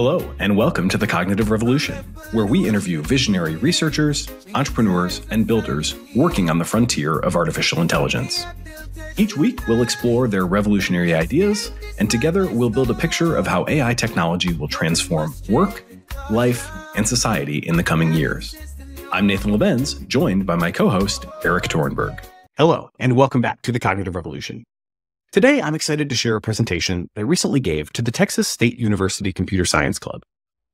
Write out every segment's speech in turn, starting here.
Hello, and welcome to the Cognitive Revolution, where we interview visionary researchers, entrepreneurs, and builders working on the frontier of artificial intelligence. Each week, we'll explore their revolutionary ideas, and together we'll build a picture of how AI technology will transform work, life, and society in the coming years. I'm Nathan Lebenz, joined by my co-host, Eric Torenberg. Hello, and welcome back to the Cognitive Revolution. Today, I'm excited to share a presentation I recently gave to the Texas State University Computer Science Club,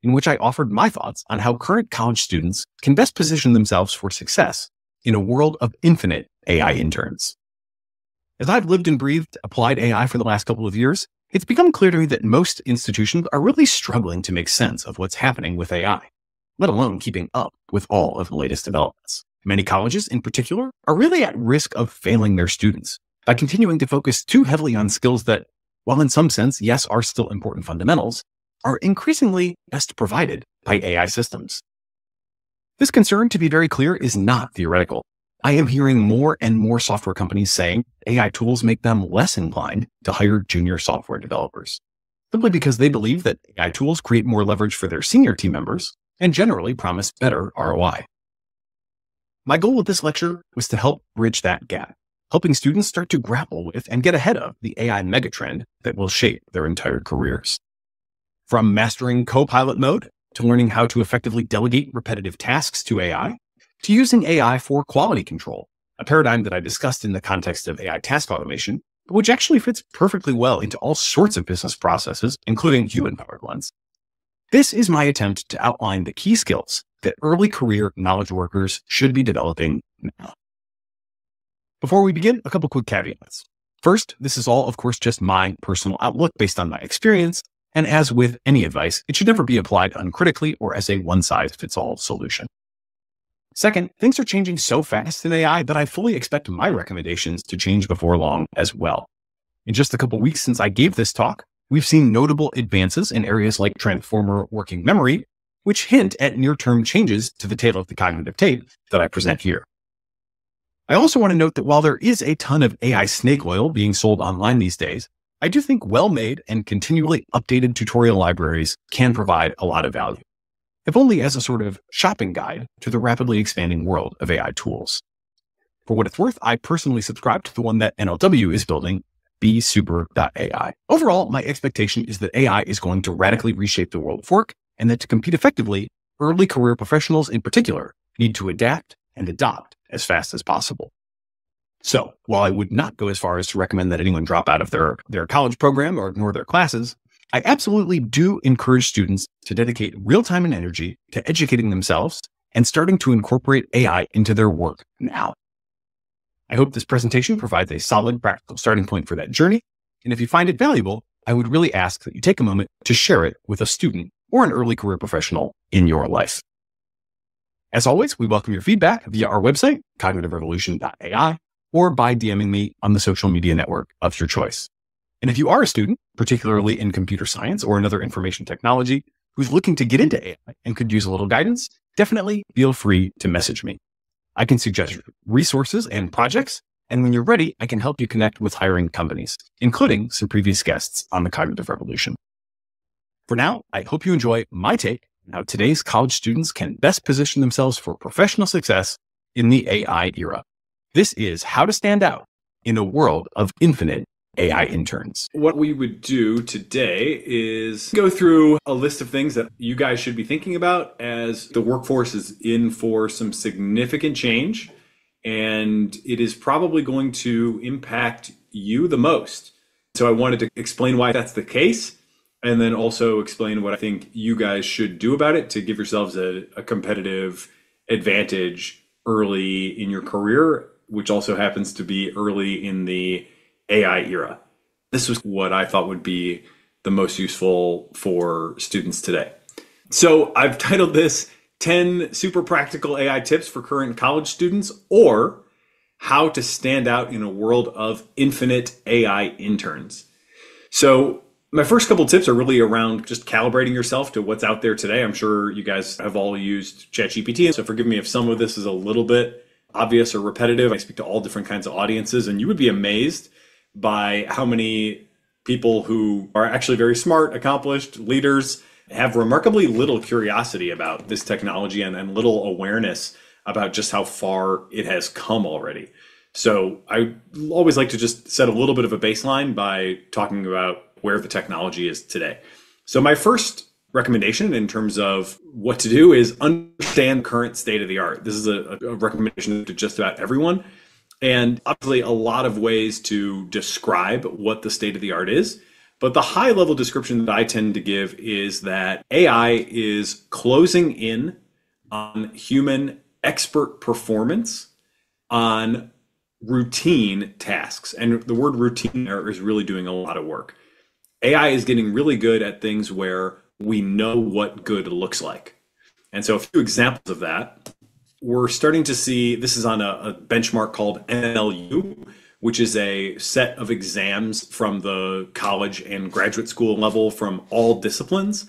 in which I offered my thoughts on how current college students can best position themselves for success in a world of infinite AI interns. As I've lived and breathed applied AI for the last couple of years, it's become clear to me that most institutions are really struggling to make sense of what's happening with AI, let alone keeping up with all of the latest developments. Many colleges, in particular, are really at risk of failing their students by continuing to focus too heavily on skills that, while in some sense, yes, are still important fundamentals, are increasingly best provided by AI systems. This concern, to be very clear, is not theoretical. I am hearing more and more software companies saying AI tools make them less inclined to hire junior software developers, simply because they believe that AI tools create more leverage for their senior team members and generally promise better ROI. My goal with this lecture was to help bridge that gap, helping students start to grapple with and get ahead of the AI megatrend that will shape their entire careers. From mastering co-pilot mode to learning how to effectively delegate repetitive tasks to AI, to using AI for quality control, a paradigm that I discussed in the context of AI task automation, but which actually fits perfectly well into all sorts of business processes, including human-powered ones. This is my attempt to outline the key skills that early career knowledge workers should be developing now. Before we begin, a couple quick caveats. First, this is all, of course, just my personal outlook based on my experience, and as with any advice, it should never be applied uncritically or as a one-size-fits-all solution. Second, things are changing so fast in AI that I fully expect my recommendations to change before long as well. In just a couple weeks since I gave this talk, we've seen notable advances in areas like transformer working memory, which hint at near-term changes to the tale of the cognitive tape that I present here. I also want to note that while there is a ton of AI snake oil being sold online these days, I do think well-made and continually updated tutorial libraries can provide a lot of value, if only as a sort of shopping guide to the rapidly expanding world of AI tools. For what it's worth, I personally subscribe to the one that NLW is building, bsuper.ai. Overall, my expectation is that AI is going to radically reshape the world of work, and that to compete effectively, early career professionals in particular need to adapt and adopt as fast as possible. So while I would not go as far as to recommend that anyone drop out of their college program or ignore their classes, I absolutely do encourage students to dedicate real time and energy to educating themselves and starting to incorporate AI into their work now. I hope this presentation provides a solid practical starting point for that journey. And if you find it valuable, I would really ask that you take a moment to share it with a student or an early career professional in your life. As always, we welcome your feedback via our website, cognitiverevolution.ai, or by DMing me on the social media network of your choice. And if you are a student, particularly in computer science or another information technology, who's looking to get into AI and could use a little guidance, definitely feel free to message me. I can suggest resources and projects, and when you're ready, I can help you connect with hiring companies, including some previous guests on the Cognitive Revolution. For now, I hope you enjoy my take on how today's college students can best position themselves for professional success in the AI era. This is how to stand out in a world of infinite AI interns. What we would do today is go through a list of things that you guys should be thinking about as the workforce is in for some significant change, and it is probably going to impact you the most. So I wanted to explain why that's the case, and then also explain what I think you guys should do about it to give yourselves a competitive advantage early in your career, which also happens to be early in the AI era. This was what I thought would be the most useful for students today. So I've titled this 10 super practical AI tips for current college students, or how to stand out in a world of infinite AI interns. So my first couple tips are really around just calibrating yourself to what's out there today. I'm sure you guys have all used ChatGPT, so forgive me if some of this is a little bit obvious or repetitive. I speak to all different kinds of audiences, and you would be amazed by how many people who are actually very smart, accomplished leaders have remarkably little curiosity about this technology and little awareness about just how far it has come already. So I always like to just set a little bit of a baseline by talking about where the technology is today. So my first recommendation in terms of what to do is understand current state of the art. This is a recommendation to just about everyone. And obviously a lot of ways to describe what the state of the art is. But the high level description that I tend to give is that AI is closing in on human expert performance on routine tasks. And the word routine there is really doing a lot of work. AI is getting really good at things where we know what good looks like. And so a few examples of that, we're starting to see, this is on a benchmark called NLU, which is a set of exams from the college and graduate school level from all disciplines.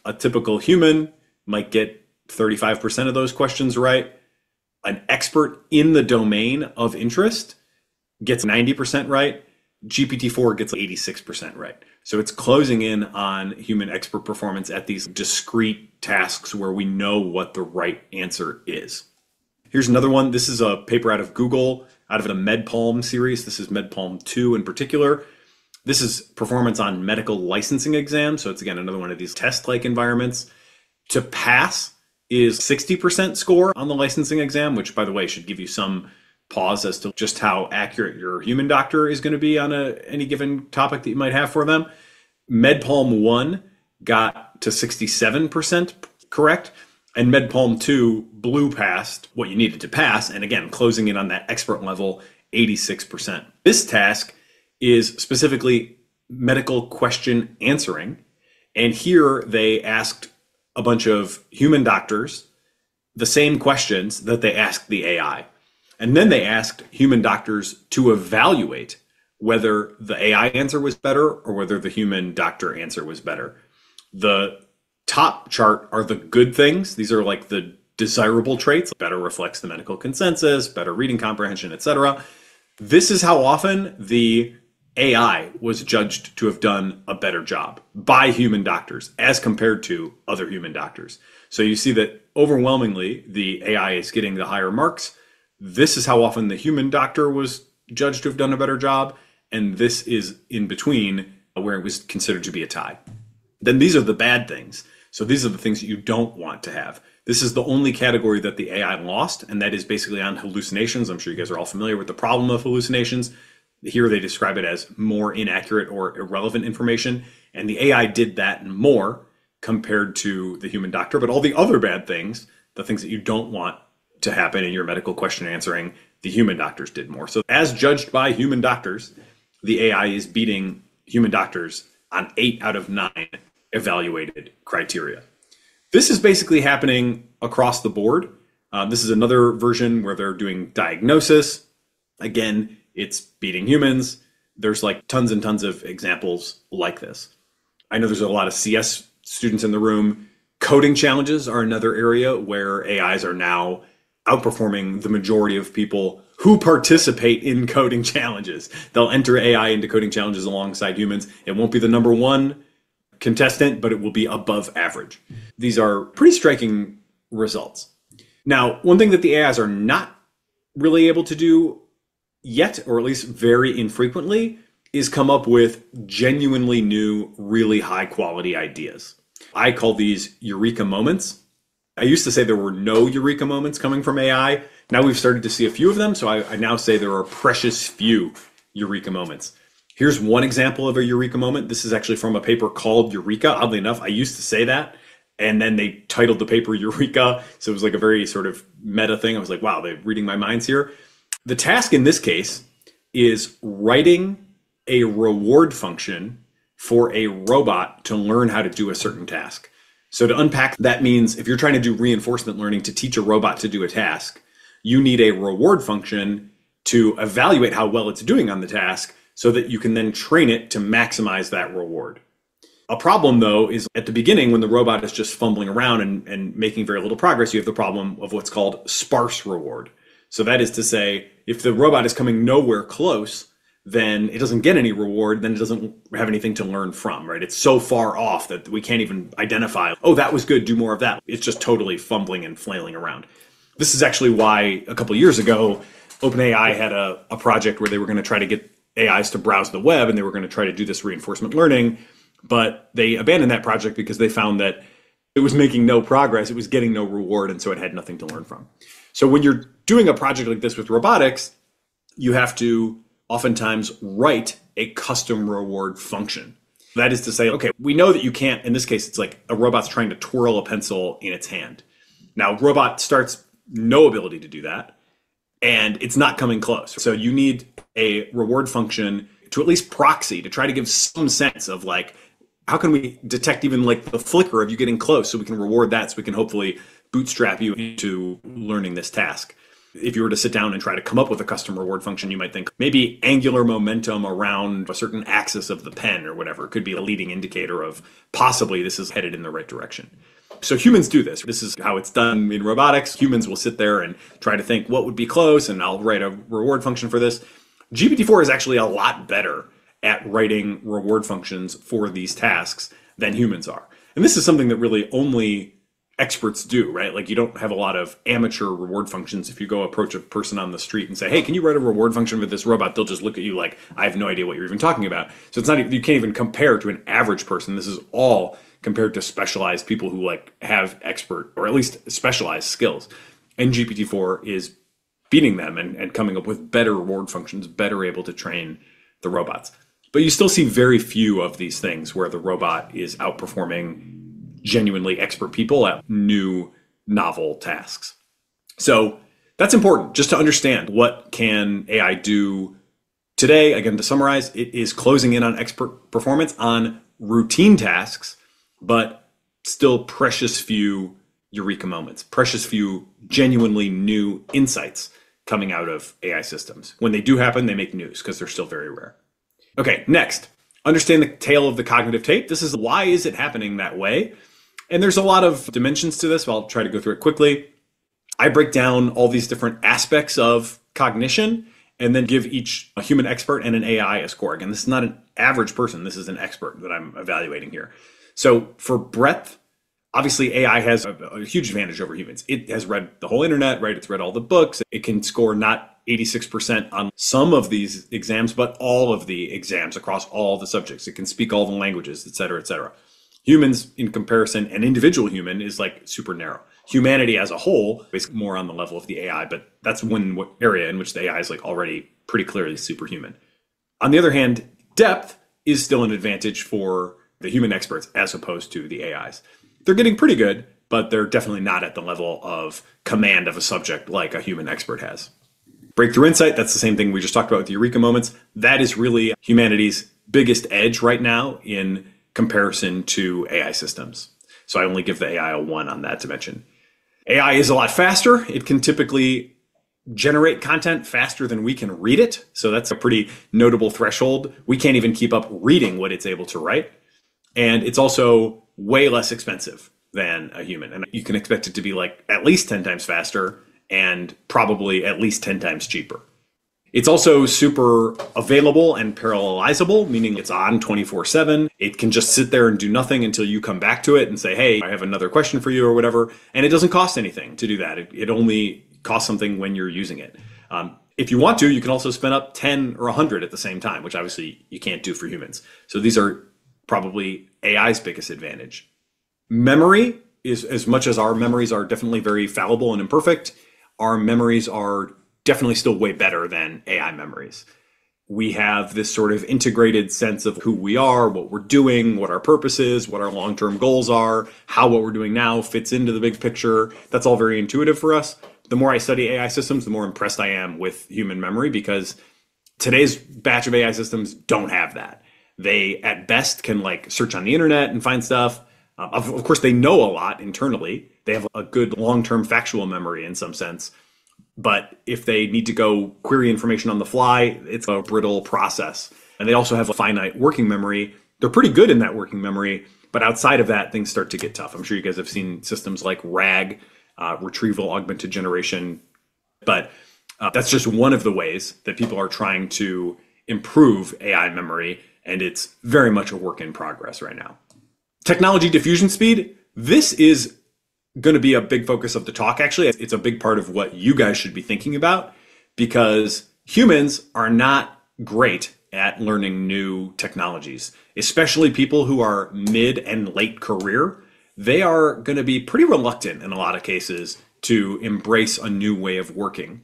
A typical human might get 35% of those questions right. An expert in the domain of interest gets 90% right. GPT-4 gets 86% right. So it's closing in on human expert performance at these discrete tasks where we know what the right answer is. Here's another one. This is a paper out of Google, out of the MedPalm series. This is MedPalm 2 in particular. This is performance on medical licensing exams. So it's, again, another one of these test-like environments. To pass is 60% score on the licensing exam, which, by the way, should give you some pause as to just how accurate your human doctor is going to be on any given topic that you might have for them. MedPalm 1 got to 67% correct. And MedPalm 2 blew past what you needed to pass. And again, closing in on that expert level, 86%. This task is specifically medical question answering. And here they asked a bunch of human doctors the same questions that they asked the AI. And then they asked human doctors to evaluate whether the AI answer was better or whether the human doctor answer was better. The top chart are the good things. These are like the desirable traits. Better reflects the medical consensus, better reading comprehension, etc. This is how often the AI was judged to have done a better job by human doctors as compared to other human doctors. So you see that overwhelmingly the AI is getting the higher marks. This is how often the human doctor was judged to have done a better job. And this is in between where it was considered to be a tie. Then these are the bad things. So these are the things that you don't want to have. This is the only category that the AI lost, and that is basically on hallucinations. I'm sure you guys are all familiar with the problem of hallucinations. Here they describe it as more inaccurate or irrelevant information, and the AI did that more compared to the human doctor. But all the other bad things, the things that you don't want to happen in your medical question answering, the human doctors did more. So as judged by human doctors, the AI is beating human doctors on 8 out of 9 evaluated criteria. This is basically happening across the board. This is another version where they're doing diagnosis. Again, it's beating humans. There's like tons and tons of examples like this. I know there's a lot of CS students in the room. Coding challenges are another area where AIs are now outperforming the majority of people who participate in coding challenges. They'll enter AI into coding challenges alongside humans. It won't be the number one contestant, but it will be above average. These are pretty striking results. Now, one thing that the AIs are not really able to do yet, or at least very infrequently, is come up with genuinely new, really high quality ideas. I call these eureka moments. I used to say there were no eureka moments coming from AI. Now we've started to see a few of them. So I now say there are precious few eureka moments. Here's one example of a eureka moment. This is actually from a paper called Eureka. Oddly enough, I used to say that. And then they titled the paper Eureka. So it was like a very sort of meta thing. I was like, wow, they're reading my minds here. The task in this case is writing a reward function for a robot to learn how to do a certain task. So to unpack, that means if you're trying to do reinforcement learning to teach a robot to do a task, you need a reward function to evaluate how well it's doing on the task so that you can then train it to maximize that reward. A problem, though, is at the beginning when the robot is just fumbling around and making very little progress, you have the problem of what's called sparse reward. So that is to say, if the robot is coming nowhere close then it doesn't get any reward, then it doesn't have anything to learn from, right? It's so far off that we can't even identify, oh, that was good, do more of that. It's just totally fumbling and flailing around. This is actually why a couple of years ago, OpenAI had a project where they were going to try to get AIs to browse the web, and they were going to try to do this reinforcement learning, but they abandoned that project because they found that it was making no progress, it was getting no reward, and so it had nothing to learn from. So when you're doing a project like this with robotics, you have to oftentimes write a custom reward function. That is to say, okay, we know that you can't, in this case, it's like a robot's trying to twirl a pencil in its hand. Now, robot starts no ability to do that, and it's not coming close. So you need a reward function to at least proxy, to try to give some sense of like, how can we detect even like the flicker of you getting close so we can reward that, so we can hopefully bootstrap you into learning this task. If you were to sit down and try to come up with a custom reward function, you might think maybe angular momentum around a certain axis of the pen or whatever could be a leading indicator of possibly this is headed in the right direction. So humans do this. This is how it's done in robotics. Humans will sit there and try to think what would be close, and I'll write a reward function for this. GPT-4 is actually a lot better at writing reward functions for these tasks than humans are. And this is something that really only experts do, right? Like you don't have a lot of amateur reward functions. If you go approach a person on the street and say, hey, can you write a reward function with this robot? They'll just look at you like, I have no idea what you're even talking about. So it's not, you can't even compare to an average person. This is all compared to specialized people who like have expert or at least specialized skills. And GPT-4 is beating them and coming up with better reward functions, better able to train the robots. But you still see very few of these things where the robot is outperforming genuinely expert people at new, novel tasks. So that's important just to understand what can AI do today. Again, to summarize, it is closing in on expert performance on routine tasks, but still precious few eureka moments, precious few genuinely new insights coming out of AI systems. When they do happen, they make news because they're still very rare. Okay, next, understand the tail of the cognitive tape. This is why is it happening that way? And there's a lot of dimensions to this. I'll try to go through it quickly. I break down all these different aspects of cognition and then give each a human expert and an AI a score. Again, this is not an average person. This is an expert that I'm evaluating here. So for breadth, obviously AI has a huge advantage over humans. It has read the whole internet, right? It's read all the books. It can score not 86% on some of these exams, but all of the exams across all the subjects. It can speak all the languages, et cetera, et cetera. Humans, in comparison, an individual human is like super narrow. Humanity as a whole is more on the level of the AI, but that's one area in which the AI is like already pretty clearly superhuman. On the other hand, depth is still an advantage for the human experts as opposed to the AIs. They're getting pretty good, but they're definitely not at the level of command of a subject like a human expert has. Breakthrough insight, that's the same thing we just talked about with the eureka moments. That is really humanity's biggest edge right now in comparison to AI systems. So I only give the AI a 1 on that dimension. AI is a lot faster. It can typically generate content faster than we can read it. So that's a pretty notable threshold. We can't even keep up reading what it's able to write. And it's also way less expensive than a human. And you can expect it to be like at least 10 times faster and probably at least 10 times cheaper. It's also super available and parallelizable, meaning it's on 24/7. It can just sit there and do nothing until you come back to it and say, hey, I have another question for you or whatever. And it doesn't cost anything to do that. It only costs something when you're using it. If you want to, you can also spin up 10 or 100 at the same time, which obviously you can't do for humans. So these are probably AI's biggest advantage. Memory is, as much as our memories are definitely very fallible and imperfect, our memories are definitely still way better than AI memories. We have this sort of integrated sense of who we are, what we're doing, what our purpose is, what our long-term goals are, how what we're doing now fits into the big picture. That's all very intuitive for us. The more I study AI systems, the more impressed I am with human memory, because today's batch of AI systems don't have that. They, at best, can like search on the internet and find stuff. Of course, they know a lot internally. They have a good long-term factual memory in some sense. But if they need to go query information on the fly, it's a brittle process. And they also have a finite working memory. They're pretty good in that working memory, but outside of that, things start to get tough. I'm sure you guys have seen systems like RAG, retrieval augmented generation. But that's just one of the ways that people are trying to improve AI memory, and it's very much a work in progress right now. Technology diffusion speed. This is going to be a big focus of the talk. Actually, it's a big part of what you guys should be thinking about, because humans are not great at learning new technologies, especially people who are mid and late career. They are going to be pretty reluctant in a lot of cases to embrace a new way of working.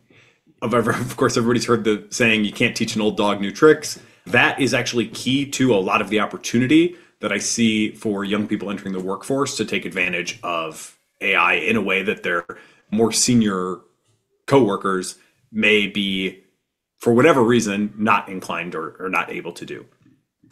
Of course, everybody's heard the saying, you can't teach an old dog new tricks. That is actually key to a lot of the opportunity that I see for young people entering the workforce to take advantage of AI in a way that their more senior coworkers may be, for whatever reason, not inclined or not able to do.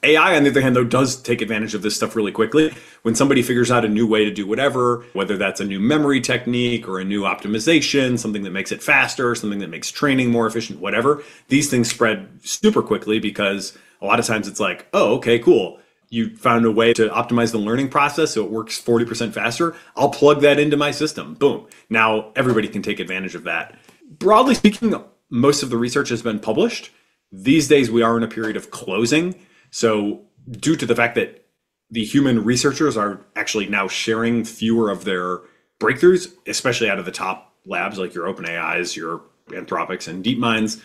AI, on the other hand, though, does take advantage of this stuff really quickly. When somebody figures out a new way to do whatever, whether that's a new memory technique or a new optimization, something that makes it faster, something that makes training more efficient, whatever, these things spread super quickly, because a lot of times it's like, oh, okay, cool. You found a way to optimize the learning process so it works 40% faster. I'll plug that into my system. Boom. Now everybody can take advantage of that. Broadly speaking, most of the research has been published. These days we are in a period of closing. So due to the fact that the human researchers are actually now sharing fewer of their breakthroughs, especially out of the top labs like your OpenAIs, your Anthropics, and DeepMinds,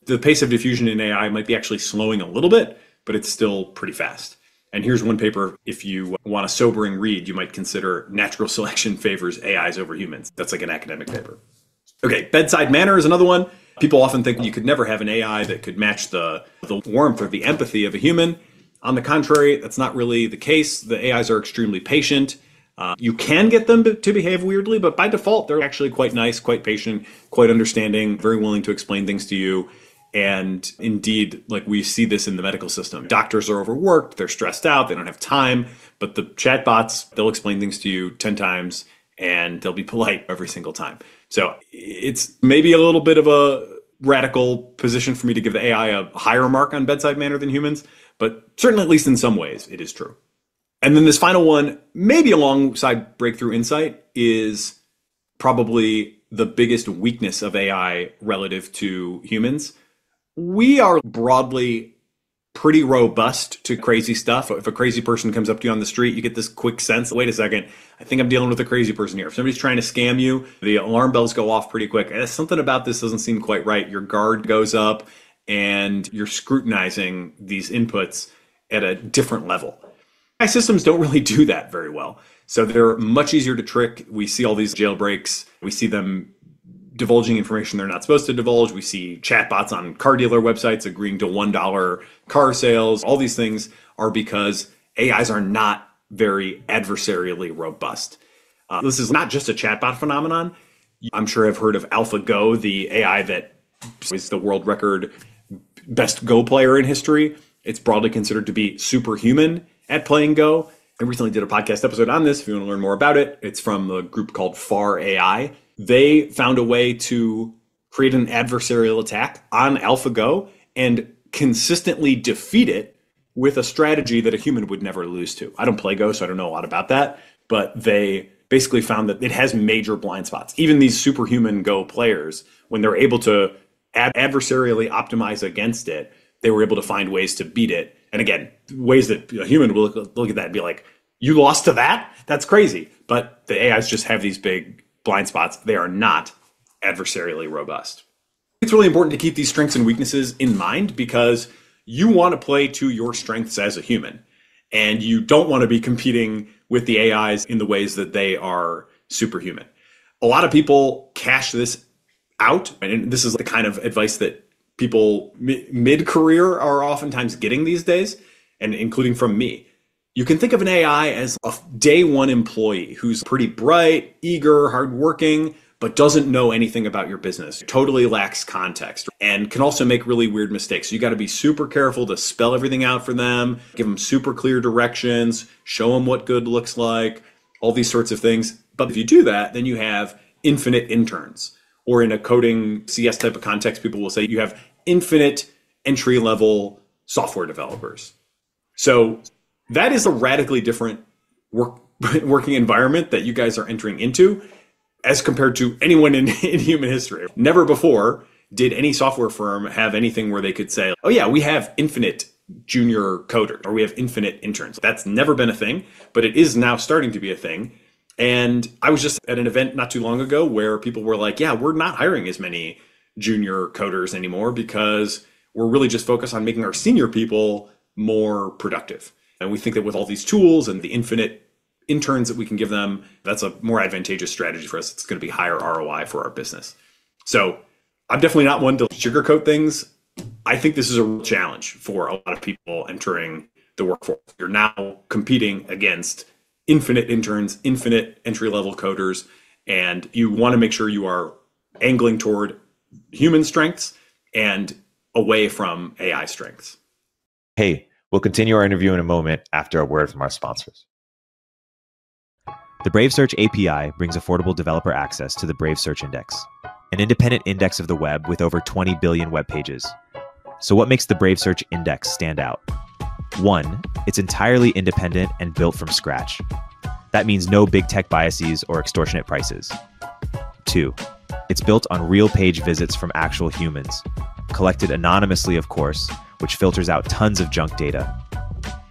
the pace of diffusion in AI might be actually slowing a little bit, but it's still pretty fast. And here's one paper, if you want a sobering read, you might consider Natural Selection Favors AIs over Humans. That's like an academic paper. Okay, bedside manner is another one. People often think you could never have an AI that could match the warmth or the empathy of a human. On the contrary, that's not really the case. The AIs are extremely patient. You can get them to behave weirdly, but by default, they're actually quite nice, quite patient, quite understanding, very willing to explain things to you. And indeed, like we see this in the medical system. Doctors are overworked, they're stressed out, they don't have time, but the chatbots, they'll explain things to you 10 times and they'll be polite every single time. So it's maybe a little bit of a radical position for me to give the AI a higher mark on bedside manner than humans, but certainly at least in some ways it is true. And then this final one, maybe alongside breakthrough insight, is probably the biggest weakness of AI relative to humans. We are broadly pretty robust to crazy stuff. If a crazy person comes up to you on the street, you get this quick sense, wait a second, I think I'm dealing with a crazy person here. If somebody's trying to scam you, the alarm bells go off pretty quick. Something about this doesn't seem quite right. Your guard goes up and you're scrutinizing these inputs at a different level. AI systems don't really do that very well. So they're much easier to trick. We see all these jailbreaks. We see them divulging information they're not supposed to divulge. We see chatbots on car dealer websites agreeing to $1 car sales. All these things are because AIs are not very adversarially robust. This is not just a chatbot phenomenon. I'm sure I've heard of AlphaGo, the AI that is the world record best Go player in history. It's broadly considered to be superhuman at playing Go. I recently did a podcast episode on this. If you want to learn more about it, it's from a group called FAR AI. They found a way to create an adversarial attack on AlphaGo and consistently defeat it with a strategy that a human would never lose to. I don't play Go, so I don't know a lot about that, but they basically found that it has major blind spots. Even these superhuman Go players, when they're able to adversarially optimize against it, they were able to find ways to beat it. And again, ways that a human will look at that and be like, you lost to that? That's crazy. But the AIs just have these big blind spots. They are not adversarially robust. It's really important to keep these strengths and weaknesses in mind, because you want to play to your strengths as a human, and you don't want to be competing with the AIs in the ways that they are superhuman. A lot of people cash this out, and this is the kind of advice that people mid-career are oftentimes getting these days, and including from me. You can think of an AI as a day one employee who's pretty bright, eager, hardworking, but doesn't know anything about your business, totally lacks context, and can also make really weird mistakes. You got to be super careful to spell everything out for them, give them super clear directions, show them what good looks like, all these sorts of things. But if you do that, then you have infinite interns. Or in a coding CS type of context, people will say you have infinite entry-level software developers. So that is a radically different working environment that you guys are entering into as compared to anyone in human history. Never before did any software firm have anything where they could say, oh yeah, we have infinite junior coders or we have infinite interns? That's never been a thing, but it is now starting to be a thing. And I was just at an event not too long ago where people were like, yeah, we're not hiring as many junior coders anymore because we're really just focused on making our senior people more productive. And we think that with all these tools and the infinite interns that we can give them, that's a more advantageous strategy for us. It's going to be higher ROI for our business. So I'm definitely not one to sugarcoat things. I think this is a real challenge for a lot of people entering the workforce. You're now competing against infinite interns, infinite entry-level coders, and you want to make sure you are angling toward human strengths and away from AI strengths. Hey, we'll continue our interview in a moment after a word from our sponsors. The Brave Search API brings affordable developer access to the Brave Search Index, an independent index of the web with over 20 billion web pages. So what makes the Brave Search Index stand out? 1, it's entirely independent and built from scratch. That means no big tech biases or extortionate prices. 2, it's built on real page visits from actual humans, collected anonymously, of course, which filters out tons of junk data.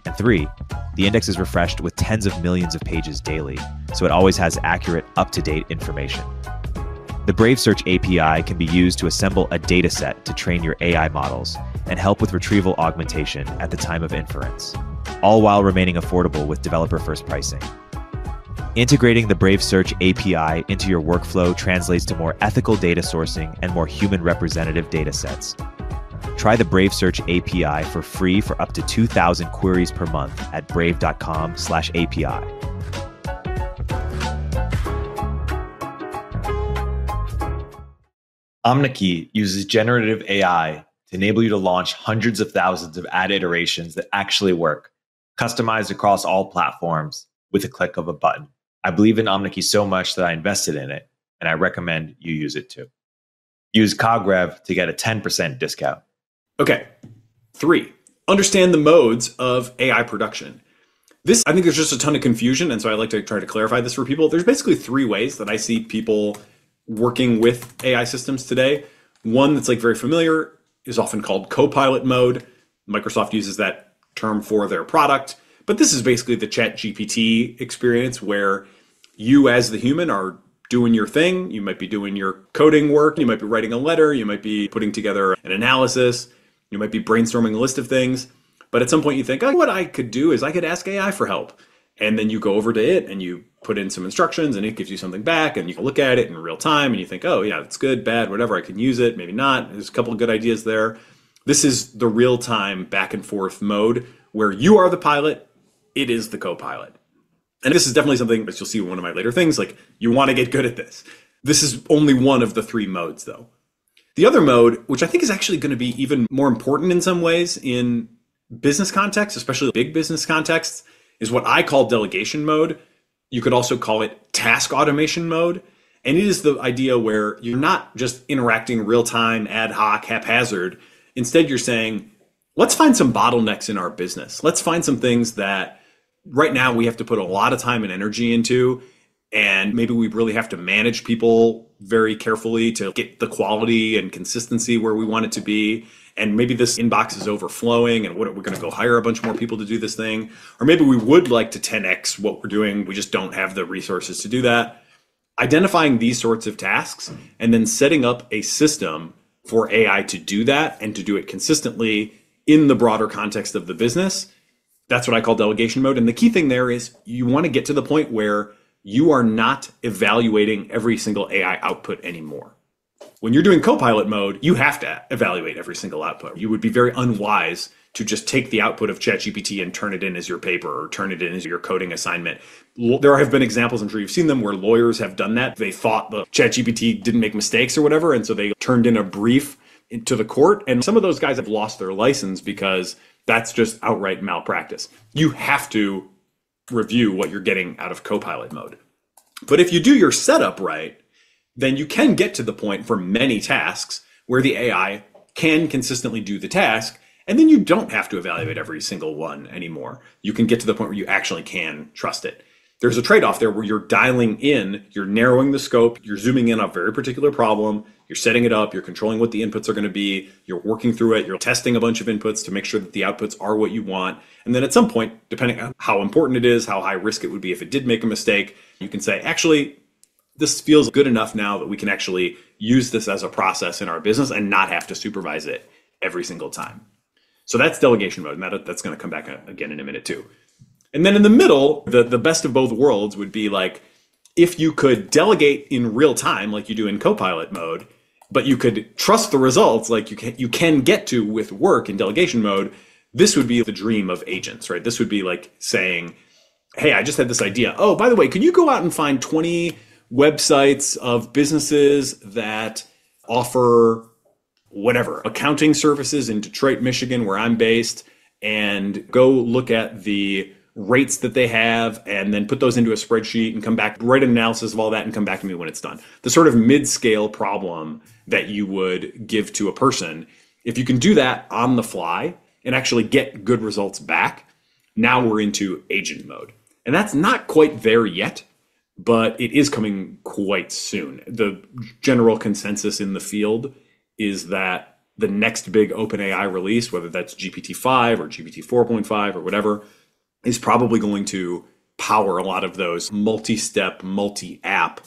And 3, the index is refreshed with tens of millions of pages daily, so it always has accurate, up-to-date information. The Brave Search API can be used to assemble a data set to train your AI models and help with retrieval augmentation at the time of inference, all while remaining affordable with developer-first pricing. Integrating the Brave Search API into your workflow translates to more ethical data sourcing and more human representative data sets. Try the Brave Search API for free for up to 2,000 queries per month at brave.com/API. Omneky uses generative AI to enable you to launch hundreds of thousands of ad iterations that actually work, customized across all platforms with a click of a button. I believe in Omneky so much that I invested in it, and I recommend you use it too. Use CogRev to get a 10% discount. Okay. 3, understand the modes of AI production. This, I think there's just a ton of confusion, and so I like to try to clarify this for people. There's basically 3 ways that I see people working with AI systems today. One that's like very familiar is often called Copilot mode. Microsoft uses that term for their product. But this is basically the ChatGPT experience where you as the human are doing your thing. You might be doing your coding work. You might be writing a letter. You might be putting together an analysis. You might be brainstorming a list of things. But at some point you think, oh, what I could do is I could ask AI for help. And then you go over to it and you put in some instructions and it gives you something back and you can look at it in real time and you think, oh yeah, it's good, bad, whatever, I can use it, maybe not. There's a couple of good ideas there. This is the real-time back and forth mode where you are the pilot, it is the co-pilot. And this is definitely something that you'll see in one of my later things, like you want to get good at this. This is only one of the 3 modes though. The other mode, which I think is actually going to be even more important in some ways in business contexts, especially big business contexts, is what I call delegation mode. You could also call it task automation mode. And it is the idea where you're not just interacting real time, ad hoc, haphazard. Instead, you're saying, let's find some bottlenecks in our business. Let's find some things that right now we have to put a lot of time and energy into. And maybe we really have to manage people very carefully to get the quality and consistency where we want it to be. And maybe this inbox is overflowing and we're going to go hire a bunch more people to do this thing. Or maybe we would like to 10x what we're doing. We just don't have the resources to do that. Identifying these sorts of tasks and then setting up a system for AI to do that and to do it consistently in the broader context of the business. That's what I call delegation mode. And the key thing there is you want to get to the point where you are not evaluating every single AI output anymore. When you're doing Copilot mode, you have to evaluate every single output. You would be very unwise to just take the output of ChatGPT and turn it in as your paper or turn it in as your coding assignment. There have been examples, I'm sure you've seen them, where lawyers have done that. They thought the ChatGPT didn't make mistakes or whatever, and so they turned in a brief to the court. And some of those guys have lost their license because that's just outright malpractice. You have to review what you're getting out of Copilot mode. But if you do your setup right, then you can get to the point for many tasks where the AI can consistently do the task, and then you don't have to evaluate every single one anymore. You can get to the point where you actually can trust it. there's a trade-off there where you're dialing in, you're narrowing the scope, you're zooming in on a very particular problem, you're setting it up, you're controlling what the inputs are going to be, you're working through it, you're testing a bunch of inputs to make sure that the outputs are what you want. And then at some point, depending on how important it is, how high risk it would be if it did make a mistake, you can say, actually, this feels good enough now that we can actually use this as a process in our business and not have to supervise it every single time. So that's delegation mode, and that's going to come back again in a minute too. And then in the middle, the best of both worlds would be like, if you could delegate in real time, like you do in Copilot mode, but you could trust the results like you can get to with work in delegation mode, this would be the dream of agents, right? This would be like saying, hey, I just had this idea. Oh, by the way, could you go out and find 20 websites of businesses that offer whatever, accounting services in Detroit, Michigan, where I'm based, and go look at the rates that they have and then put those into a spreadsheet and come back, write an analysis of all that and come back to me when it's done. The sort of mid-scale problem that you would give to a person, if you can do that on the fly and actually get good results back, now we're into agent mode. And that's not quite there yet, but it is coming quite soon. The general consensus in the field is that the next big OpenAI release, whether that's GPT-5 or GPT 4.5 or whatever, is probably going to power a lot of those multi-step, multi-app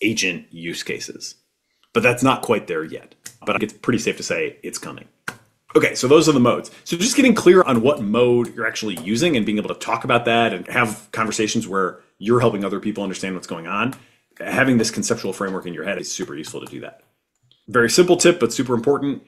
agent use cases. But that's not quite there yet. But it's pretty safe to say it's coming. Okay, so those are the modes. So just getting clear on what mode you're actually using and being able to talk about that and have conversations where you're helping other people understand what's going on. Having this conceptual framework in your head is super useful to do that. Very simple tip, but super important.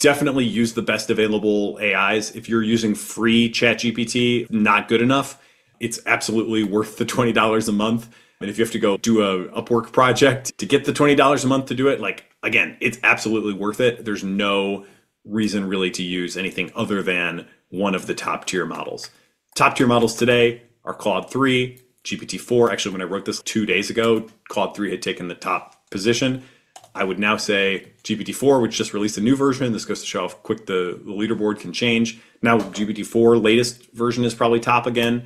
Definitely use the best available AIs. If you're using free ChatGPT, not good enough. It's absolutely worth the $20 a month. And if you have to go do a Upwork project to get the $20 a month to do it, like, again, it's absolutely worth it. There's no reason really to use anything other than one of the top tier models. Top tier models today are Claude 3, GPT-4. Actually, when I wrote this 2 days ago, Claude 3 had taken the top position. I would now say GPT-4, which just released a new version. This goes to show how quick the leaderboard can change. Now GPT-4 latest version is probably top again.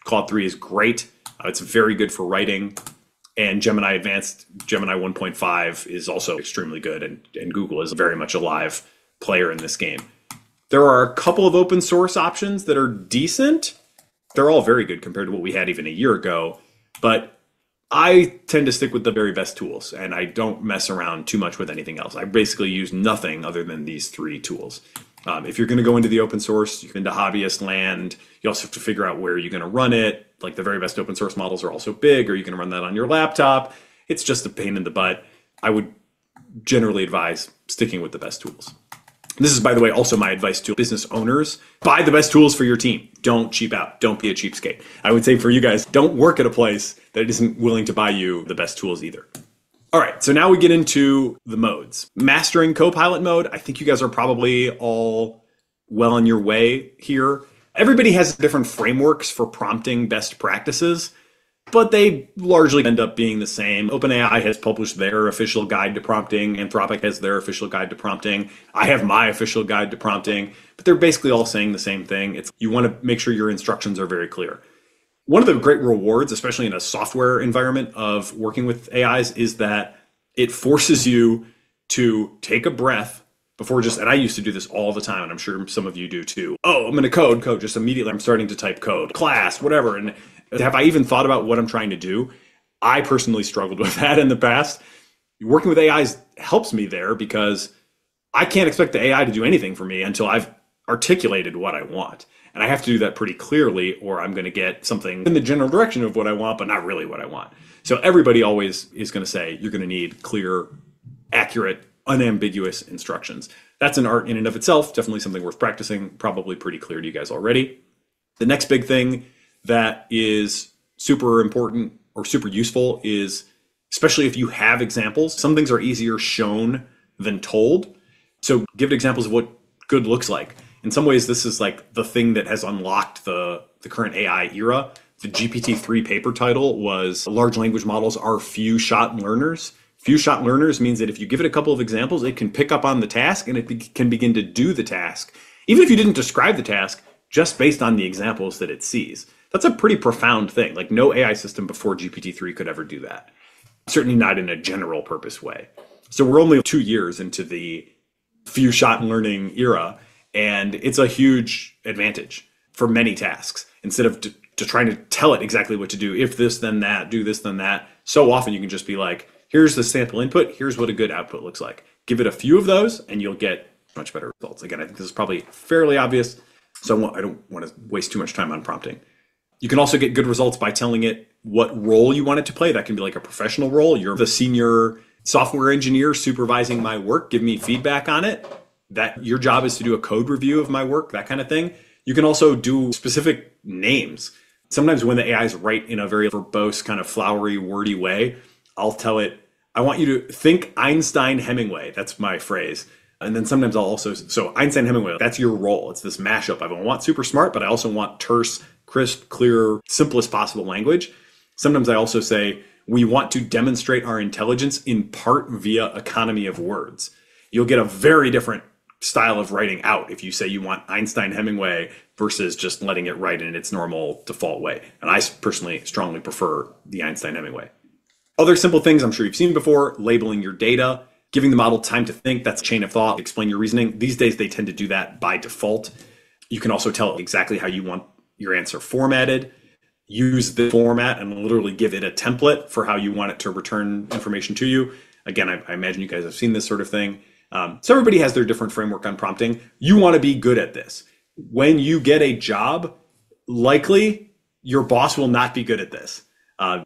Claude 3 is great. It's very good for writing. And Gemini Advanced, Gemini 1.5 is also extremely good. And Google is very much a live player in this game. There are a couple of open source options that are decent. They're all very good compared to what we had even a year ago. But I tend to stick with the very best tools, and I don't mess around too much with anything else. I basically use nothing other than these three tools. If you're going to go into the open source, you're into hobbyist land. You also have to figure out where you're going to run it. Like the very best open source models are also big, or you can run that on your laptop. It's just a pain in the butt. I would generally advise sticking with the best tools. This is, by the way, also my advice to business owners. Buy the best tools for your team. Don't cheap out. Don't be a cheapskate. I would say for you guys, don't work at a place that isn't willing to buy you the best tools either. All right, so now we get into the modes. Mastering Copilot mode, I think you guys are probably all well on your way here. Everybody has different frameworks for prompting best practices, but they largely end up being the same. OpenAI has published their official guide to prompting. Anthropic has their official guide to prompting. I have my official guide to prompting, but they're basically all saying the same thing. It's you want to make sure your instructions are very clear. One of the great rewards, especially in a software environment of working with AIs, is that it forces you to take a breath before and I used to do this all the time, and I'm sure some of you do too. Oh, I'm going to code just immediately. I'm starting to type code, class, whatever. And have I even thought about what I'm trying to do? I personally struggled with that in the past. Working with AIs helps me there because I can't expect the AI to do anything for me until I've articulated what I want. And I have to do that pretty clearly, or I'm going to get something in the general direction of what I want, but not really what I want. So everybody always is going to say you're going to need clear, accurate, unambiguous instructions. That's an art in and of itself, definitely something worth practicing, probably pretty clear to you guys already. The next big thing that is super important or super useful is, especially if you have examples, some things are easier shown than told. So give examples of what good looks like. In some ways, this is like the thing that has unlocked the current AI era. The GPT-3 paper title was Large Language Models Are Few-Shot Learners. Few-shot learners means that if you give it a couple of examples, it can pick up on the task and it can begin to do the task, even if you didn't describe the task, just based on the examples that it sees. That's a pretty profound thing. Like no AI system before GPT-3 could ever do that. Certainly not in a general purpose way. So we're only 2 years into the few shot learning era, and it's a huge advantage for many tasks. Instead of to trying to tell it exactly what to do, if this, then that, do this, then that. So often you can just be like, here's the sample input, here's what a good output looks like. Give it a few of those and you'll get much better results. Again, I think this is probably fairly obvious, so I don't want to waste too much time on prompting. You can also get good results by telling it what role you want it to play. That can be like a professional role. You're the senior software engineer supervising my work. Give me feedback on it. That your job is to do a code review of my work, that kind of thing. You can also do specific names. Sometimes when the AIs write in a very verbose, kind of flowery, wordy way, I'll tell it, I want you to think Einstein Hemingway. That's my phrase. And then sometimes I'll also, so Einstein Hemingway, that's your role. It's this mashup. I want super smart, but I also want terse, crisp, clear, simplest possible language. Sometimes I also say, we want to demonstrate our intelligence in part via economy of words. You'll get a very different style of writing out if you say you want Einstein Hemingway versus just letting it write in its normal default way. And I personally strongly prefer the Einstein Hemingway. Other simple things I'm sure you've seen before, labeling your data, giving the model time to think, that's chain of thought, explain your reasoning. These days, they tend to do that by default. You can also tell it exactly how you want your answer formatted, use the format and literally give it a template for how you want it to return information to you. Again, I imagine you guys have seen this sort of thing. So everybody has their different framework on prompting. You want to be good at this. When you get a job, likely your boss will not be good at this.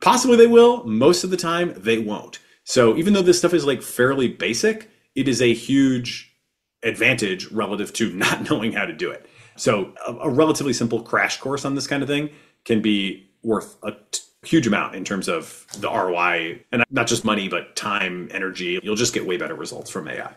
Possibly they will. Most of the time, they won't. So even though this stuff is like fairly basic, it is a huge advantage relative to not knowing how to do it. So a relatively simple crash course on this kind of thing can be worth a huge amount in terms of the ROI, and not just money, but time, energy. You'll just get way better results from AI.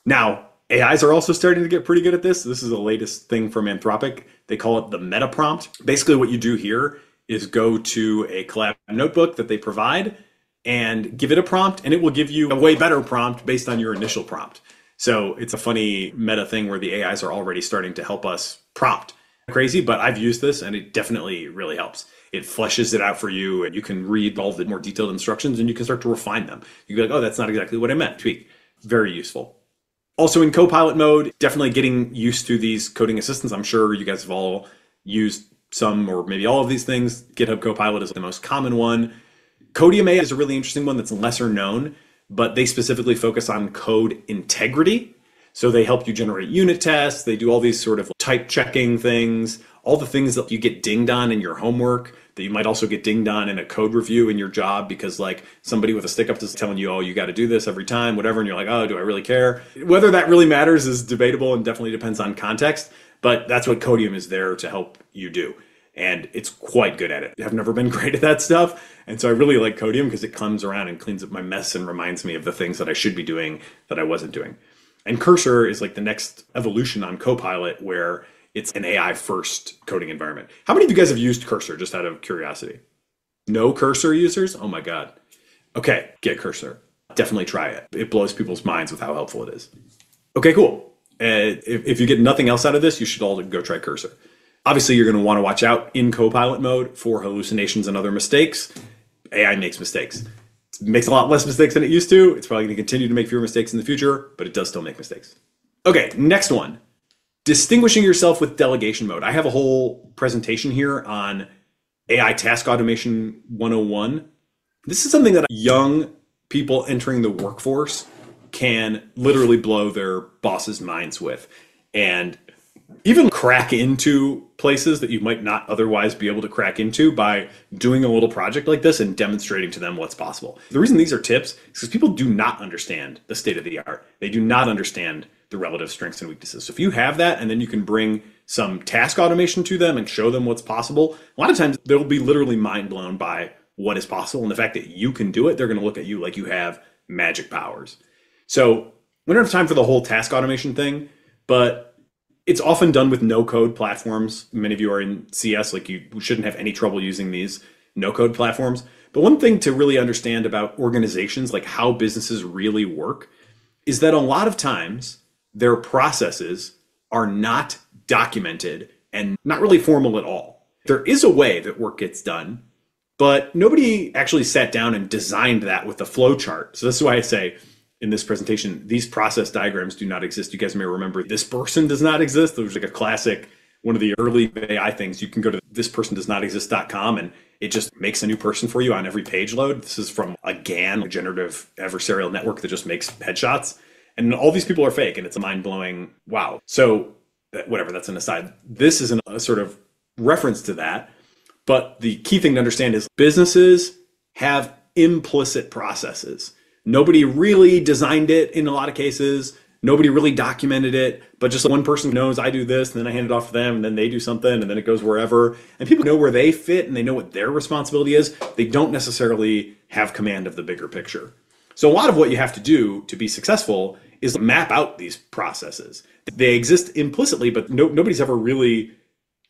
Now, AIs are also starting to get pretty good at this. This is the latest thing from Anthropic. They call it the meta prompt. Basically, what you do here is go to a collab notebook that they provide and give it a prompt, and it will give you a way better prompt based on your initial prompt. So it's a funny meta thing where the AIs are already starting to help us prompt. Crazy, but I've used this and it definitely really helps. It fleshes it out for you and you can read all the more detailed instructions and you can start to refine them. You can be like, oh, that's not exactly what I meant. Tweak. Very useful. Also in Copilot mode, definitely getting used to these coding assistants. I'm sure you guys have all used some or maybe all of these things. GitHub Copilot is the most common one. Codium AI is a really interesting one that's lesser known, but they specifically focus on code integrity. So they help you generate unit tests. They do all these sort of type checking things, all the things that you get dinged on in your homework that you might also get dinged on in a code review in your job because like somebody with a stick up is telling you, oh, you got to do this every time, whatever. And you're like, oh, do I really care? Whether that really matters is debatable and definitely depends on context, but that's what Codium is there to help you do. And it's quite good at it. I've never been great at that stuff. And so I really like Codium because it comes around and cleans up my mess and reminds me of the things that I should be doing that I wasn't doing. And Cursor is like the next evolution on Copilot where it's an AI first coding environment. How many of you guys have used Cursor just out of curiosity? No Cursor users? Oh my God. Okay, get Cursor. Definitely try it. It blows people's minds with how helpful it is. Okay, cool. If you get nothing else out of this, you should all go try Cursor. Obviously, you're going to want to watch out in Copilot mode for hallucinations and other mistakes. AI makes mistakes. It makes a lot less mistakes than it used to. It's probably going to continue to make fewer mistakes in the future, but it does still make mistakes. Okay, next one. Distinguishing yourself with delegation mode. I have a whole presentation here on AI Task Automation 101. This is something that young people entering the workforce can literally blow their bosses' minds with. And even crack into places that you might not otherwise be able to crack into by doing a little project like this and demonstrating to them what's possible. The reason these are tips is because people do not understand the state of the art. They do not understand the relative strengths and weaknesses. So if you have that and then you can bring some task automation to them and show them what's possible, a lot of times they'll be literally mind blown by what is possible. And the fact that you can do it, they're going to look at you like you have magic powers. So we don't have time for the whole task automation thing, but it's often done with no-code platforms. Many of you are in CS, like you shouldn't have any trouble using these no-code platforms. But one thing to really understand about organizations, like how businesses really work, is that a lot of times their processes are not documented and not really formal at all. there is a way that work gets done, but nobody actually sat down and designed that with a flow chart. So this is why I say in this presentation, these process diagrams do not exist. You guys may remember this person does not exist. There was like a classic, one of the early AI things. You can go to thispersondoesnotexist.com and it just makes a new person for you on every page load. This is from a GAN, a generative adversarial network that just makes headshots. And all these people are fake, and it's a mind-blowing wow. So whatever, that's an aside. This is a sort of reference to that. But the key thing to understand is businesses have implicit processes. Nobody really designed it in a lot of cases. Nobody really documented it, but just one person knows I do this, and then I hand it off to them, and then they do something, and then it goes wherever. And people know where they fit, and they know what their responsibility is. They don't necessarily have command of the bigger picture. So a lot of what you have to do to be successful is map out these processes. They exist implicitly, but nobody's ever really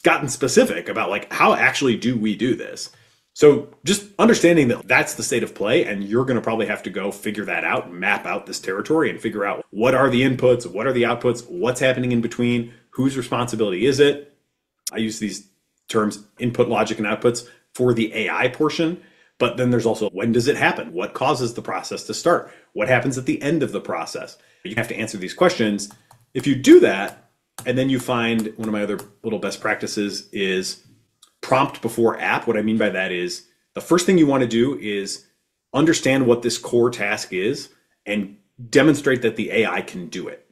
gotten specific about like, how actually do we do this? So just understanding that that's the state of play, and you're going to probably have to go figure that out, map out this territory and figure out what are the inputs, what are the outputs, what's happening in between, whose responsibility is it? I use these terms, input, logic, and outputs for the AI portion. But then there's also, when does it happen? What causes the process to start? What happens at the end of the process? You have to answer these questions. If you do that, and then you find one of my other little best practices is prompt before app. What I mean by that is the first thing you want to do is understand what this core task is and demonstrate that the AI can do it.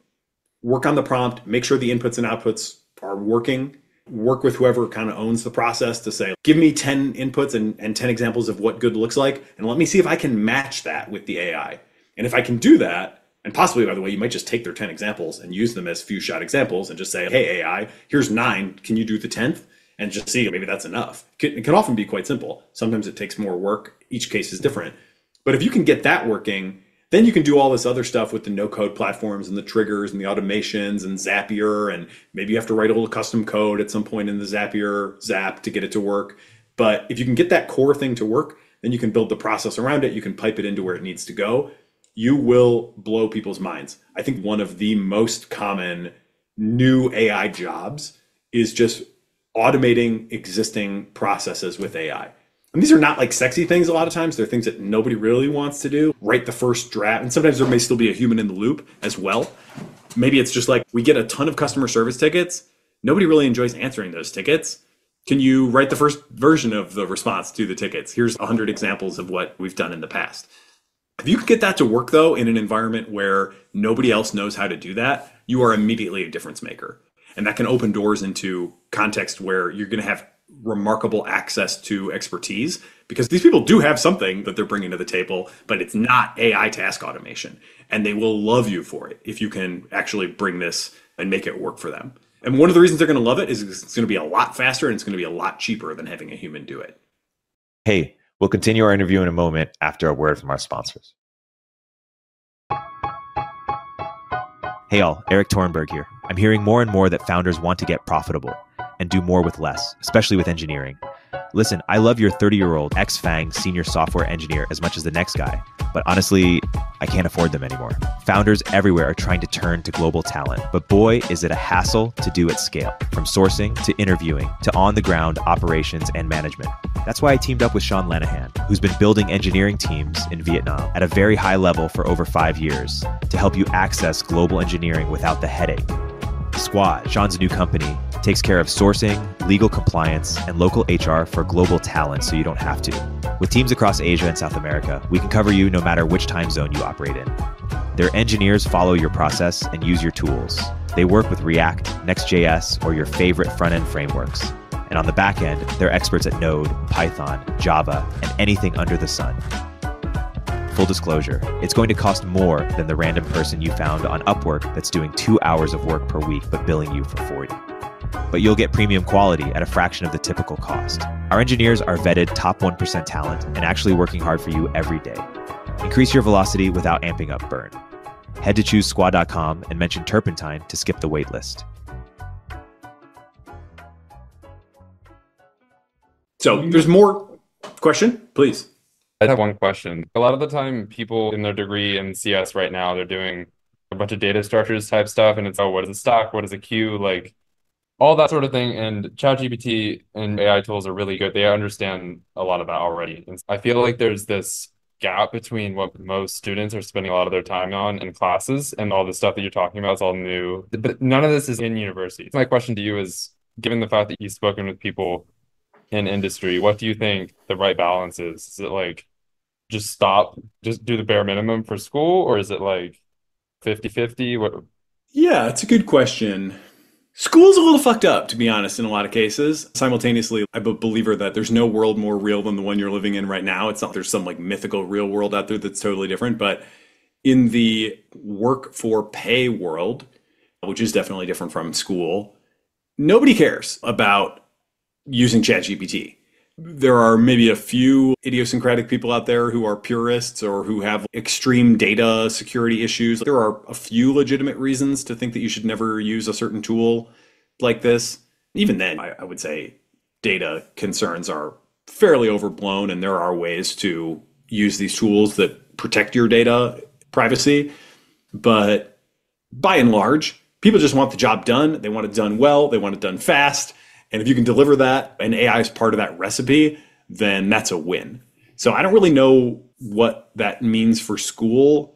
Work on the prompt, make sure the inputs and outputs are working. Work with whoever kind of owns the process to say, give me 10 inputs and 10 examples of what good looks like, and let me see if I can match that with the AI. And if I can do that, and possibly, by the way, you might just take their 10 examples and use them as few shot examples and just say, hey, AI, here's 9. Can you do the 10th? And just see, maybe that's enough. It can often be quite simple. Sometimes it takes more work. Each case is different. But if you can get that working, then you can do all this other stuff with the no-code platforms and the triggers and the automations and Zapier. And maybe you have to write a little custom code at some point in the Zapier Zap to get it to work. But if you can get that core thing to work, then you can build the process around it. You can pipe it into where it needs to go. You will blow people's minds. I think one of the most common new AI jobs is just automating existing processes with AI. And these are not like sexy things a lot of times. They're things that nobody really wants to do. Write the first draft. And sometimes there may still be a human in the loop as well. Maybe it's just like we get a ton of customer service tickets. Nobody really enjoys answering those tickets. Can you write the first version of the response to the tickets? Here's 100 examples of what we've done in the past. If you can get that to work, though, in an environment where nobody else knows how to do that, you are immediately a difference maker. And that can open doors into context where you're going to have remarkable access to expertise, because these people do have something that they're bringing to the table, but it's not AI task automation. And they will love you for it if you can actually bring this and make it work for them. And one of the reasons they're going to love it is it's going to be a lot faster and it's going to be a lot cheaper than having a human do it. Hey, we'll continue our interview in a moment after a word from our sponsors. Hey all, Eric Torenberg here. I'm hearing more and more that founders want to get profitable and do more with less, especially with engineering. Listen, I love your 30-year-old ex-FANG senior software engineer as much as the next guy, but honestly, I can't afford them anymore. Founders everywhere are trying to turn to global talent, but boy, is it a hassle to do at scale, from sourcing to interviewing to on-the-ground operations and management. That's why I teamed up with Sean Lanahan, who's been building engineering teams in Vietnam at a very high level for over 5 years to help you access global engineering without the headache. Squad, Sean's new company, takes care of sourcing, legal compliance, and local HR for global talent so you don't have to. With teams across Asia and South America, we can cover you no matter which time zone you operate in. Their engineers follow your process and use your tools. They work with React, Next.js, or your favorite front-end frameworks. And on the back end, they're experts at Node, Python, Java, and anything under the sun. Full disclosure, it's going to cost more than the random person you found on Upwork that's doing 2 hours of work per week but billing you for 40. But you'll get premium quality at a fraction of the typical cost. Our engineers are vetted top 1% talent and actually working hard for you every day. Increase your velocity without amping up burn. Head to choosesquad.com and mention Turpentine to skip the wait list. So there's more question, please. I have one question. A lot of the time, people in their degree in CS right now, they're doing a bunch of data structures type stuff, and it's, oh, what is a stock? What is a queue? Like, all that sort of thing. And ChatGPT and AI tools are really good. They understand a lot of that already. And I feel like there's this gap between what most students are spending a lot of their time on in classes and all the stuff that you're talking about is all new. But none of this is in university. My question to you is, given the fact that you've spoken with people in industry, what do you think the right balance is? Is it like just stop, just do the bare minimum for school, or is it like 50-50? What? Yeah, it's a good question. School's a little fucked up, to be honest, in a lot of cases. Simultaneously, I'm a believer that there's no world more real than the one you're living in right now. It's not there's some like mythical real world out there that's totally different. But in the work for pay world, which is definitely different from school, nobody cares about using ChatGPT. There are maybe a few idiosyncratic people out there who are purists or who have extreme data security issues. There are a few legitimate reasons to think that you should never use a certain tool like this. Even then, I would say data concerns are fairly overblown, and there are ways to use these tools that protect your data privacy. But by and large, people just want the job done. They want it done well. They want it done fast. And if you can deliver that and AI is part of that recipe, then that's a win. So I don't really know what that means for school.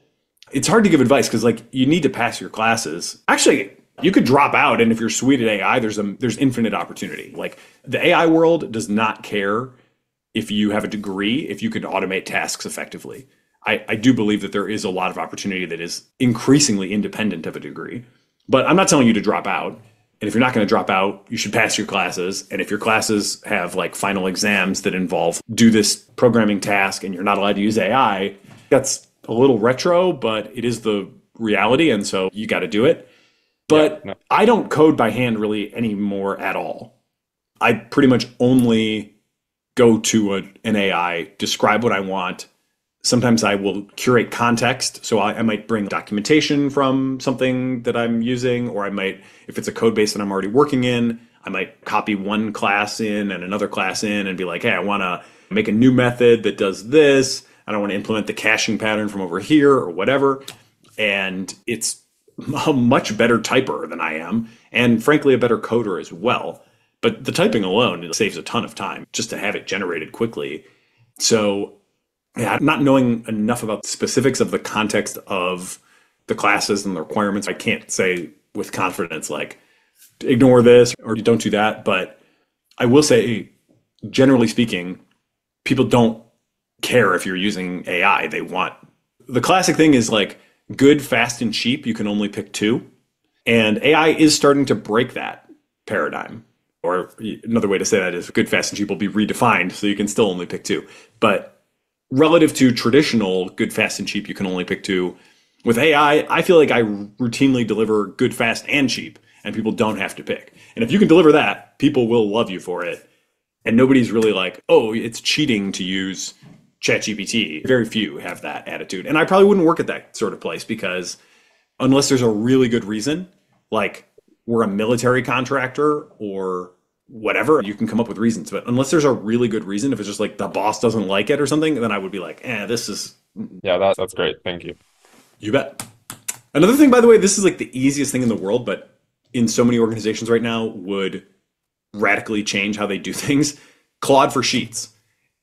It's hard to give advice because like you need to pass your classes. Actually, you could drop out, and if you're sweet at AI, there's infinite opportunity. Like the AI world does not care if you have a degree, if you can automate tasks effectively. I do believe that there is a lot of opportunity that is increasingly independent of a degree. But I'm not telling you to drop out. And if you're not going to drop out, you should pass your classes. And if your classes have like final exams that involve do this programming task and you're not allowed to use AI, that's a little retro, but it is the reality. And so you got to do it. But Yeah, no. I don't code by hand really anymore at all. I pretty much only go to an AI, describe what I want. Sometimes I will curate context. So I might bring documentation from something that I'm using, or I might, if it's a code base that I'm already working in, I might copy one class in and another class in and be like, hey, I want to make a new method that does this. I don't want to implement the caching pattern from over here or whatever. And it's a much better typer than I am, and frankly, a better coder as well. But the typing alone, it saves a ton of time just to have it generated quickly. So yeah, not knowing enough about the specifics of the context of the classes and the requirements, I can't say with confidence, like, ignore this or don't do that. But I will say, generally speaking, people don't care if you're using AI. They want the classic thing is like good, fast, and cheap. You can only pick two. And AI is starting to break that paradigm. Or another way to say that is good, fast, and cheap will be redefined. So you can still only pick two. But relative to traditional good, fast, and cheap, you can only pick two. With AI, I feel like I routinely deliver good, fast, and cheap, and people don't have to pick. And if you can deliver that, people will love you for it. And nobody's really like, oh, it's cheating to use ChatGPT. Very few have that attitude. And I probably wouldn't work at that sort of place because unless there's a really good reason, like we're a military contractor or whatever, you can come up with reasons. But unless there's a really good reason, if it's just like the boss doesn't like it or something, then I would be like, this is... Yeah, that's great. Thank you. You bet. Another thing, by the way, this is like the easiest thing in the world, but in so many organizations right now would radically change how they do things. Claude for Sheets.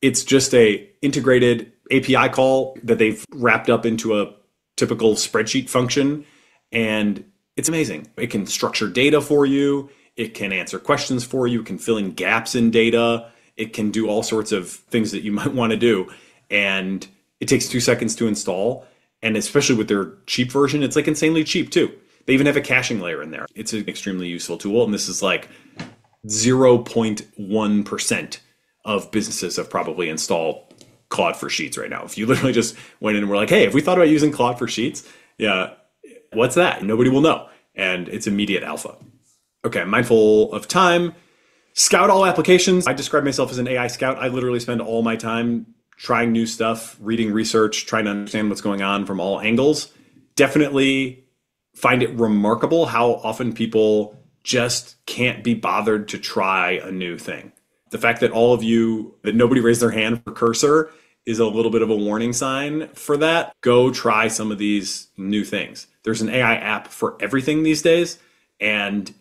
It's just a integrated API call that they've wrapped up into a typical spreadsheet function. And it's amazing. It can structure data for you. It can answer questions for you. It can fill in gaps in data. It can do all sorts of things that you might want to do. And it takes 2 seconds to install. And especially with their cheap version, it's like insanely cheap too. They even have a caching layer in there. It's an extremely useful tool. And this is like 0.1% of businesses have probably installed Claude for Sheets right now. If you literally just went in and were like, hey, if we thought about using Claude for Sheets, yeah, what's that? Nobody will know. And it's immediate alpha. Okay, mindful of time. Scout all applications. I describe myself as an AI scout. I literally spend all my time trying new stuff, reading research, trying to understand what's going on from all angles. Definitely find it remarkable how often people just can't be bothered to try a new thing. The fact that all of you, that nobody raised their hand for Cursor is a little bit of a warning sign for that. Go try some of these new things. There's an AI app for everything these days, and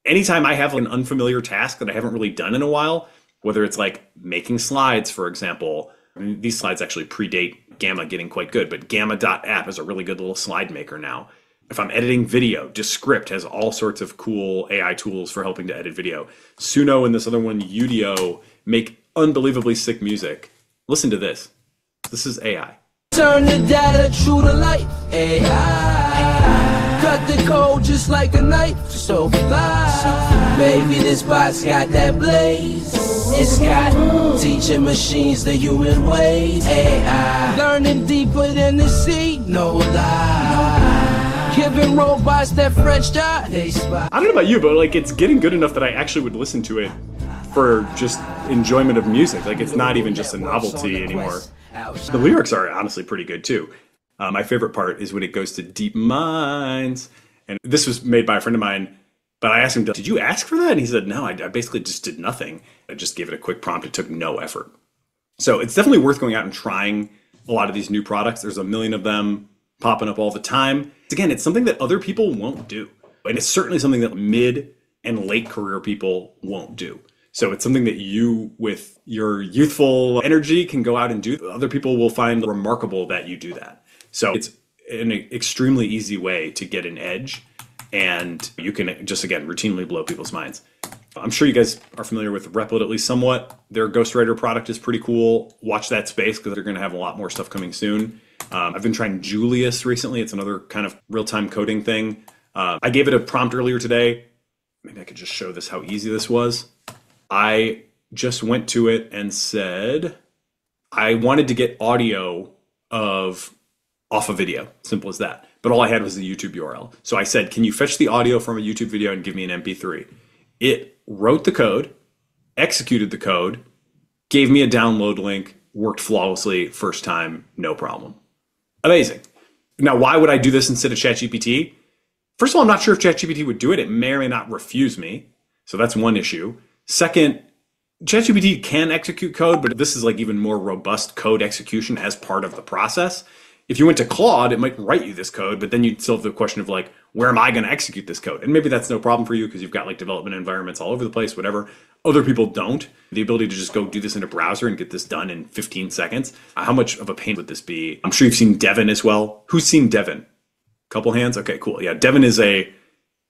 anytime I have an unfamiliar task that I haven't really done in a while, whether it's like making slides, for example. I mean, these slides actually predate Gamma getting quite good, but Gamma.app is a really good little slide maker now. If I'm editing video, Descript has all sorts of cool AI tools for helping to edit video. Suno and this other one, Udio, make unbelievably sick music. Listen to this. This is AI. Turn the data true to life. AI. Cut the code just like a knife. So fly. Baby, this bot's got that blaze. It's got teaching machines the human ways. AI. Learning deeper than the sea. No lie. Giving robots that French dot. They spot. I don't know about you, but like it's getting good enough that I actually would listen to it for just enjoyment of music. Like it's not even just a novelty anymore. The lyrics are honestly pretty good too. My favorite part is when it goes to deep minds. And this was made by a friend of mine, but I asked him, did you ask for that? And he said, no, I basically just did nothing. I just gave it a quick prompt. It took no effort. So it's definitely worth going out and trying a lot of these new products. There's a million of them popping up all the time. Again, it's something that other people won't do. And it's certainly something that mid and late career people won't do. So it's something that you, with your youthful energy, can go out and do. Other people will find remarkable that you do that. So it's an extremely easy way to get an edge. And you can just, again, routinely blow people's minds. I'm sure you guys are familiar with Replit at least somewhat. Their Ghostwriter product is pretty cool. Watch that space because they're going to have a lot more stuff coming soon. I've been trying Julius recently. It's another kind of real-time coding thing. I gave it a prompt earlier today. Maybe I could just show this how easy this was. I just went to it and said, I wanted to get audio off a video. Simple as that. But all I had was the YouTube URL. So I said, can you fetch the audio from a YouTube video and give me an MP3? It wrote the code, executed the code, gave me a download link, worked flawlessly, first time, no problem. Amazing. Now, why would I do this instead of ChatGPT? First of all, I'm not sure if ChatGPT would do it. It may or may not refuse me. So that's one issue. Second, ChatGPT can execute code, but this is like even more robust code execution as part of the process. If you went to Claude, it might write you this code, but then you'd still have the question of like, where am I going to execute this code? And maybe that's no problem for you because you've got like development environments all over the place, whatever. Other people don't. The ability to just go do this in a browser and get this done in 15 seconds. How much of a pain would this be? I'm sure you've seen Devon as well. Who's seen Devon? Couple hands? Okay, cool. Yeah, Devon is a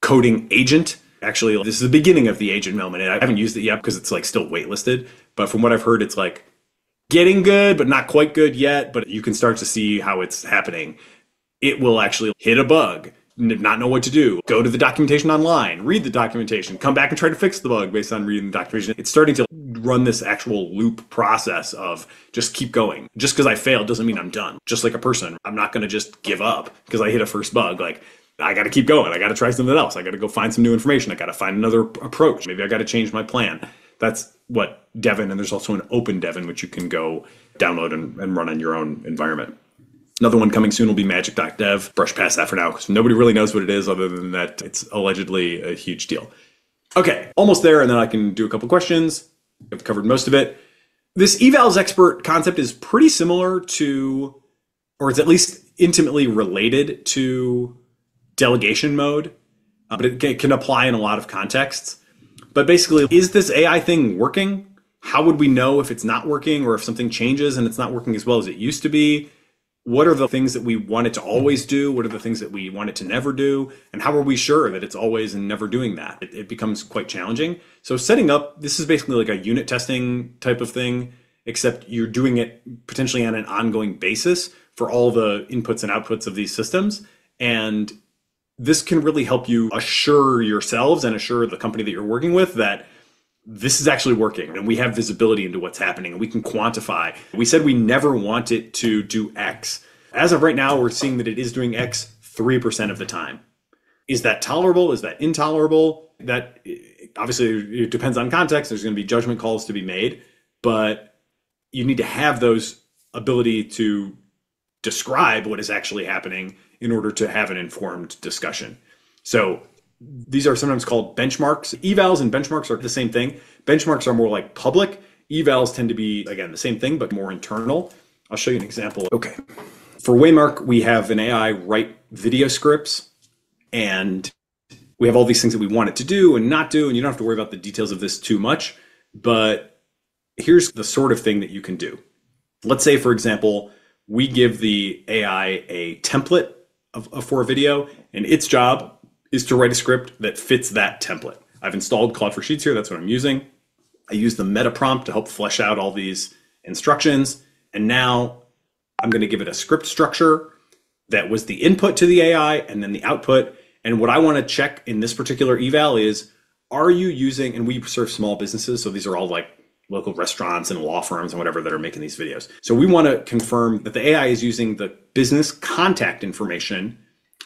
coding agent. Actually, this is the beginning of the agent moment. I haven't used it yet because it's like still waitlisted. But from what I've heard, it's like getting good, but not quite good yet. But you can start to see how it's happening. It will actually hit a bug, not know what to do, go to the documentation online, read the documentation, come back and try to fix the bug based on reading the documentation. It's starting to run this actual loop process of just keep going. Just because I failed doesn't mean I'm done. Just like a person, I'm not going to just give up because I hit a first bug. Like, I got to keep going. I got to try something else. I got to go find some new information. I got to find another approach. Maybe I got to change my plan. That's what Devon, and there's also an open Devon, which you can go download and run on your own environment. Another one coming soon will be magic.dev. Brush past that for now because nobody really knows what it is other than that it's allegedly a huge deal. Okay, almost there, and then I can do a couple questions. I've covered most of it. This evals expert concept is pretty similar to, or it's at least intimately related to delegation mode, but it can apply in a lot of contexts. But basically, is this AI thing working? How would we know if it's not working or if something changes and it's not working as well as it used to be? What are the things that we want it to always do? What are the things that we want it to never do? And how are we sure that it's always and never doing that? It becomes quite challenging. So setting up, this is basically like a unit testing type of thing, except you're doing it potentially on an ongoing basis for all the inputs and outputs of these systems. And this can really help you assure yourselves and assure the company that you're working with that this is actually working and we have visibility into what's happening and we can quantify. We said we never want it to do X. As of right now, we're seeing that it is doing X 3% of the time. Is that tolerable? Is that intolerable? That obviously it depends on context. There's going to be judgment calls to be made, but you need to have those ability to describe what is actually happening in order to have an informed discussion. So these are sometimes called benchmarks. Evals and benchmarks are the same thing. Benchmarks are more like public. Evals tend to be, again, the same thing, but more internal. I'll show you an example. Okay. For Waymark, we have an AI write video scripts, and we have all these things that we want it to do and not do, and you don't have to worry about the details of this too much. But here's the sort of thing that you can do. Let's say, for example, we give the AI a template for a video, and its job is to write a script that fits that template. I've installed Claude for Sheets here. That's what I'm using. I use the meta prompt to help flesh out all these instructions. And now I'm going to give it a script structure that was the input to the AI and then the output. And what I want to check in this particular eval is, are you using, and we serve small businesses, so these are all like local restaurants and law firms and whatever that are making these videos. So we want to confirm that the AI is using the business contact information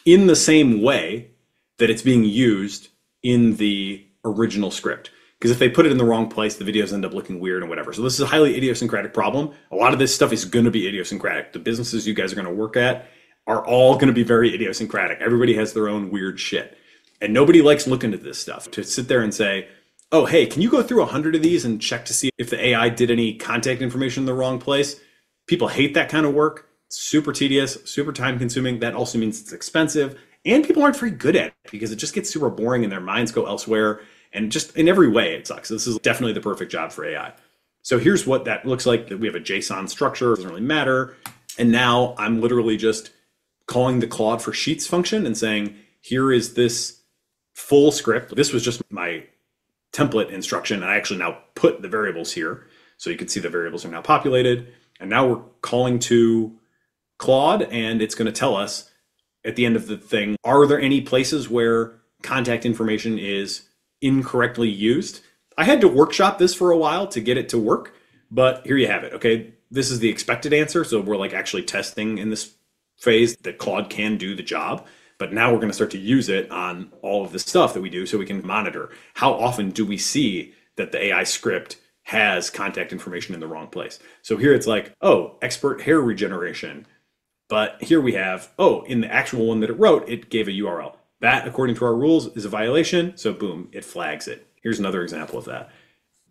in the same way that it's being used in the original script. Because if they put it in the wrong place, the videos end up looking weird and whatever. So this is a highly idiosyncratic problem. A lot of this stuff is going to be idiosyncratic. The businesses you guys are going to work at are all going to be very idiosyncratic. Everybody has their own weird shit. And nobody likes looking at this stuff. To sit there and say, oh, hey, can you go through 100 of these and check to see if the AI did any contact information in the wrong place? People hate that kind of work. It's super tedious, super time consuming. That also means it's expensive. And people aren't very good at it because it just gets super boring and their minds go elsewhere. And just in every way, it sucks. This is definitely the perfect job for AI. So here's what that looks like. We have a JSON structure. It doesn't really matter. And now I'm literally just calling the Claude for Sheets function and saying, here is this full script. This was just my template instruction. And I actually now put the variables here. So you can see the variables are now populated. And now we're calling to Claude, and it's going to tell us at the end of the thing, are there any places where contact information is incorrectly used? I had to workshop this for a while to get it to work, but here you have it. Okay, this is the expected answer. So we're like actually testing in this phase that Claude can do the job. But now we're going to start to use it on all of the stuff that we do so we can monitor. How often do we see that the AI script has contact information in the wrong place? So here it's like, oh, expert hair regeneration. But here we have, oh, in the actual one that it wrote, it gave a URL. That, according to our rules, is a violation. So boom, it flags it. Here's another example of that.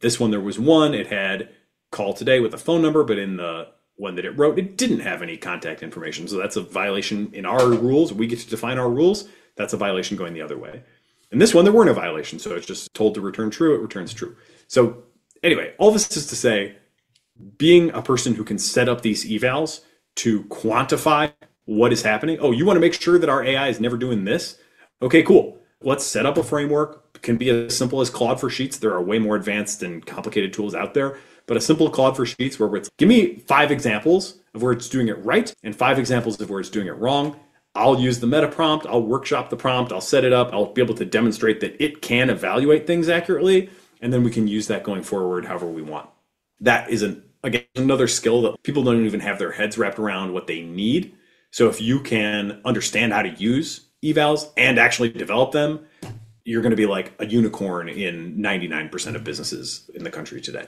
This one, there was one, it had call today with a phone number, but in the one that it wrote, it didn't have any contact information. So that's a violation in our rules. We get to define our rules. That's a violation going the other way. In this one, there weren't a violation. So it's just told to return true. It returns true. So anyway, all this is to say, being a person who can set up these evals to quantify what is happening. Oh, you want to make sure that our AI is never doing this? Okay, cool. Let's set up a framework. It can be as simple as Claude for Sheets. There are way more advanced and complicated tools out there. But a simple Claude for Sheets where it's, give me 5 examples of where it's doing it right and 5 examples of where it's doing it wrong. I'll use the meta prompt. I'll workshop the prompt. I'll set it up. I'll be able to demonstrate that it can evaluate things accurately. And then we can use that going forward however we want. That is, again, another skill that people don't even have their heads wrapped around what they need. So if you can understand how to use evals and actually develop them, you're going to be like a unicorn in 99% of businesses in the country today.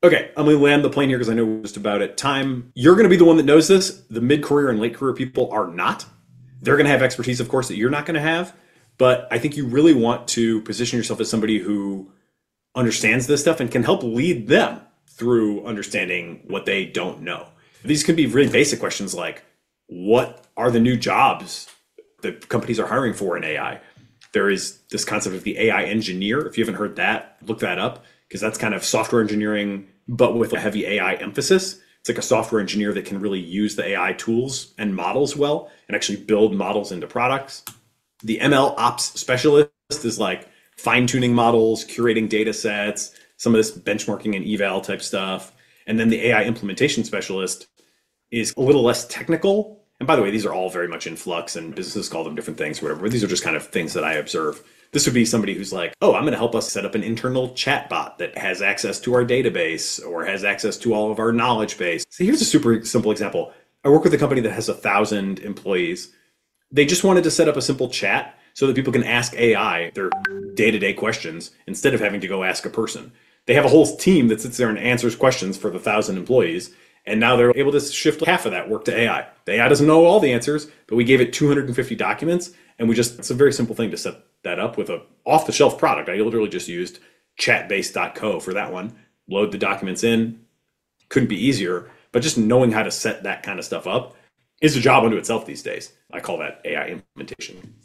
Okay, I'm going to land the plane here because I know we're just about at time. You're going to be the one that knows this. The mid-career and late-career people are not. They're going to have expertise, of course, that you're not going to have. But I think you really want to position yourself as somebody who understands this stuff and can help lead them through understanding what they don't know. These can be really basic questions like, what are the new jobs that companies are hiring for in AI? There is this concept of the AI engineer. If you haven't heard that, look that up, because that's kind of software engineering, but with a heavy AI emphasis. It's like a software engineer that can really use the AI tools and models well and actually build models into products. The ML ops specialist is like fine-tuning models, curating data sets, some of this benchmarking and eval type stuff. And then the AI implementation specialist is a little less technical. And by the way, these are all very much in flux and businesses call them different things, whatever. But these are just kind of things that I observe. This would be somebody who's like, oh, I'm going to help us set up an internal chat bot that has access to our database or has access to all of our knowledge base. So here's a super simple example. I work with a company that has 1,000 employees. They just wanted to set up a simple chat so that people can ask AI their day-to-day questions instead of having to go ask a person. They have a whole team that sits there and answers questions for the 1,000 employees. And now they're able to shift half of that work to AI. The AI doesn't know all the answers, but we gave it 250 documents. And it's a very simple thing to set that up with a off-the-shelf product. I literally just used chatbase.co for that one. Load the documents in. Couldn't be easier. But just knowing how to set that kind of stuff up is a job unto itself these days. I call that AI implementation.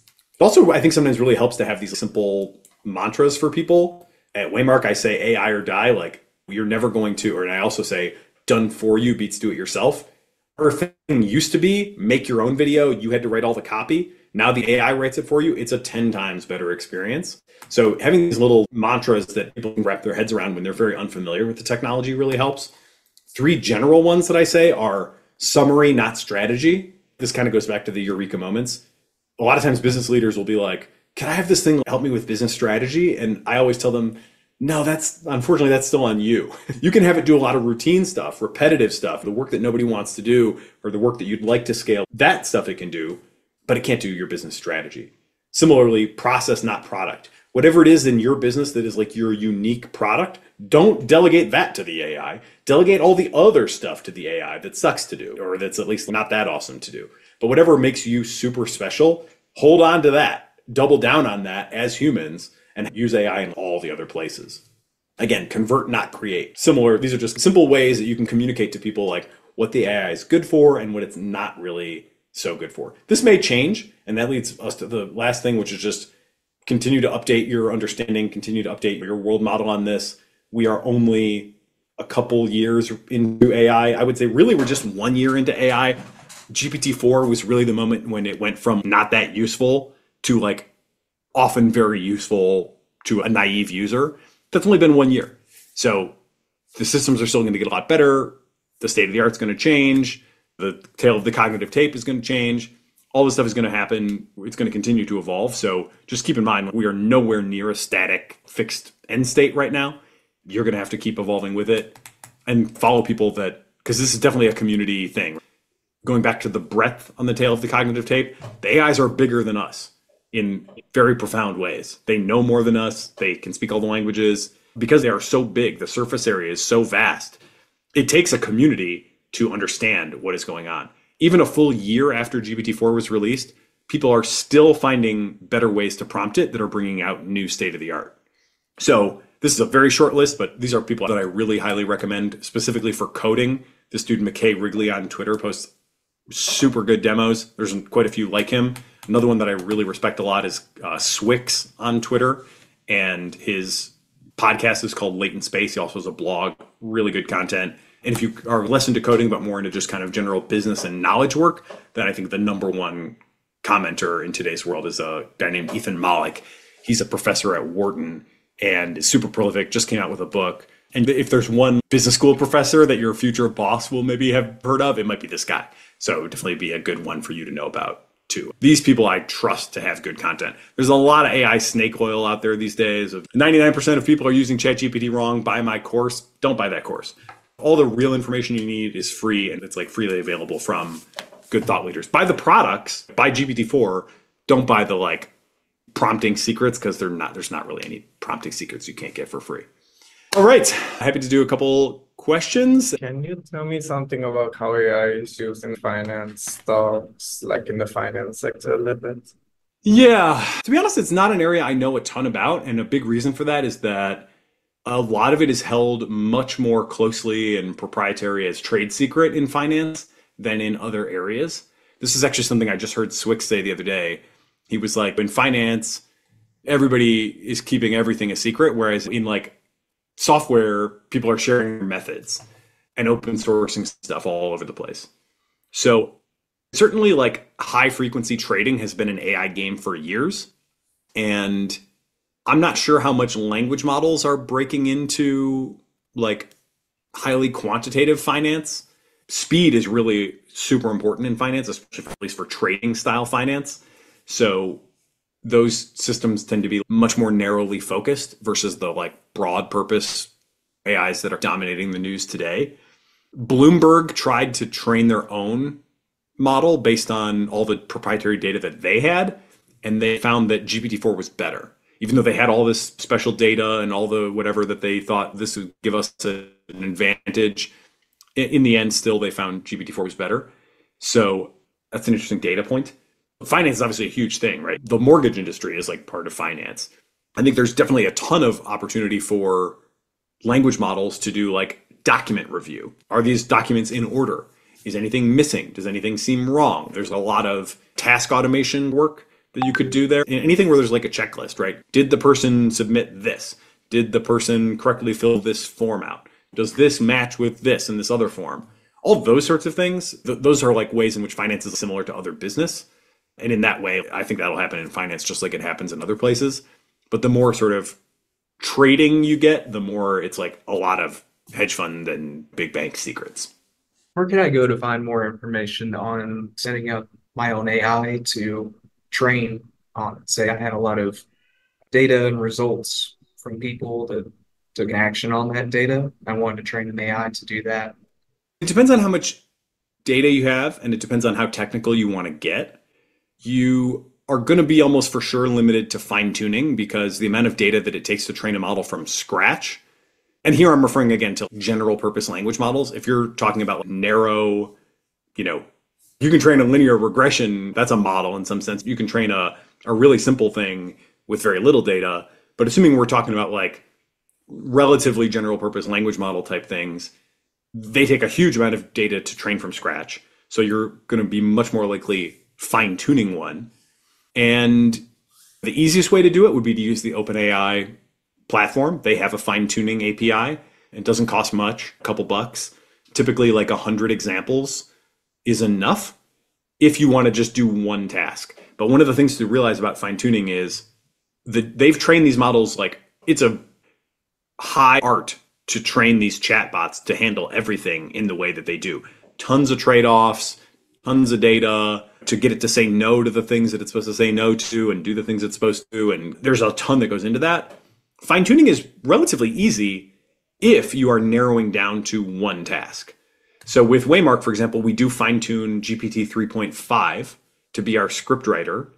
Also, I think sometimes really helps to have these simple mantras for people. At Waymark, I say AI or die, like you're never going to, or and I also say done for you beats do it yourself. Our thing used to be make your own video. You had to write all the copy. Now the AI writes it for you. It's a 10 times better experience. So having these little mantras that people can wrap their heads around when they're very unfamiliar with the technology really helps. 3 general ones that I say are summary, not strategy. This kind of goes back to the eureka moments. A lot of times business leaders will be like, can I have this thing help me with business strategy? And I always tell them, no, unfortunately, that's still on you. You can have it do a lot of routine stuff, repetitive stuff, the work that nobody wants to do, or the work that you'd like to scale. That stuff it can do, but it can't do your business strategy. Similarly, process, not product. Whatever it is in your business that is like your unique product, don't delegate that to the AI. Delegate all the other stuff to the AI that sucks to do, or that's at least not that awesome to do. But whatever makes you super special, hold on to that. Double down on that as humans and use AI in all the other places. Again, convert, not create. Similar, these are just simple ways that you can communicate to people like what the AI is good for and what it's not really so good for. This may change, and that leads us to the last thing, which is just continue to update your understanding, continue to update your world model on this. We are only a couple years into AI. I would say really we're just 1 year into AI. GPT-4 was really the moment when it went from not that useful to like often very useful to a naive user. That's only been 1 year. So the systems are still going to get a lot better. The state of the art is going to change. The tail of the cognitive tape is going to change. All this stuff is going to happen. It's going to continue to evolve. So just keep in mind, we are nowhere near a static, fixed end state right now. You're going to have to keep evolving with it and follow people because this is definitely a community thing. Going back to the breadth on the tail of the cognitive tape, the AIs are bigger than us in very profound ways. They know more than us. They can speak all the languages. Because they are so big, the surface area is so vast, it takes a community to understand what is going on. Even a full year after GPT-4 was released, people are still finding better ways to prompt it that are bringing out new state of the art. So this is a very short list, but these are people that I really highly recommend, specifically for coding. This dude, McKay Wrigley on Twitter, posts super good demos. There's quite a few like him. Another one that I really respect a lot is Swix on Twitter, and his podcast is called Latent Space. He also has a blog, really good content. And if you are less into coding, but more into just kind of general business and knowledge work, then I think the number one commenter in today's world is a guy named Ethan Malik. He's a professor at Wharton and is super prolific, just came out with a book. And if there's one business school professor that your future boss will maybe have heard of, it might be this guy. So it would definitely be a good one for you to know about too. These people I trust to have good content. There's a lot of AI snake oil out there these days. 99% of people are using ChatGPT wrong. Buy my course. Don't buy that course. All the real information you need is free, and it's like freely available from good thought leaders. Buy the products. Buy GPT-4. Don't buy the like prompting secrets, because there's not really any prompting secrets you can't get for free. All right. Happy to do a couple questions. Can you tell me something about how AI is used in finance stocks, like in the finance sector a little bit? Yeah. To be honest, it's not an area I know a ton about. And a big reason for that is that a lot of it is held much more closely and proprietary as trade secret in finance than in other areas. This is actually something I just heard Swix say the other day. He was like, in finance, everybody is keeping everything a secret, whereas in like software, people are sharing methods and open sourcing stuff all over the place. So certainly like high frequency trading has been an AI game for years. And I'm not sure how much language models are breaking into like highly quantitative finance. Speed is really super important in finance, especially at least for trading style finance. So those systems tend to be much more narrowly focused versus the like broad purpose AIs that are dominating the news today. Bloomberg tried to train their own model based on all the proprietary data that they had, and they found that GPT-4 was better. Even though they had all this special data and all the whatever that they thought this would give us an advantage, in the end, still they found GPT-4 was better. So that's an interesting data point. Finance is obviously a huge thing, right? The mortgage industry is like part of finance. I think there's definitely a ton of opportunity for language models to do like document review. Are these documents in order? Is anything missing? Does anything seem wrong? There's a lot of task automation work that you could do there. Anything where there's like a checklist, right? Did the person submit this? Did the person correctly fill this form out? Does this match with this in this other form? All those sorts of things, those are like ways in which finance is similar to other business. And in that way, I think that'll happen in finance just like it happens in other places. But the more sort of trading you get, the more it's like a lot of hedge fund and big bank secrets. Where can I go to find more information on setting up my own AI to train on? Say I had a lot of data and results from people that took action on that data. I wanted to train an AI to do that. It depends on how much data you have, and it depends on how technical you want to get. You are going to be almost for sure limited to fine tuning because the amount of data that it takes to train a model from scratch. And here I'm referring again to general purpose language models. If you're talking about narrow, you can train a linear regression. That's a model in some sense. You can train a really simple thing with very little data. But assuming we're talking about like relatively general purpose language model type things, they take a huge amount of data to train from scratch. So you're going to be much more likely fine tuning one. And the easiest way to do it would be to use the OpenAI platform. They have a fine tuning API. It doesn't cost much, a couple bucks. Typically like 100 examples is enough if you want to just do one task. But one of the things to realize about fine tuning is that they've trained these models like it's a high art to train these chatbots to handle everything in the way that they do. Tons of trade-offs, tons of data to get it to say no to the things that it's supposed to say no to and do the things it's supposed to. And there's a ton that goes into that. Fine tuning is relatively easy if you are narrowing down to one task. So with Waymark, for example, we do fine tune GPT 3.5 to be our script writer.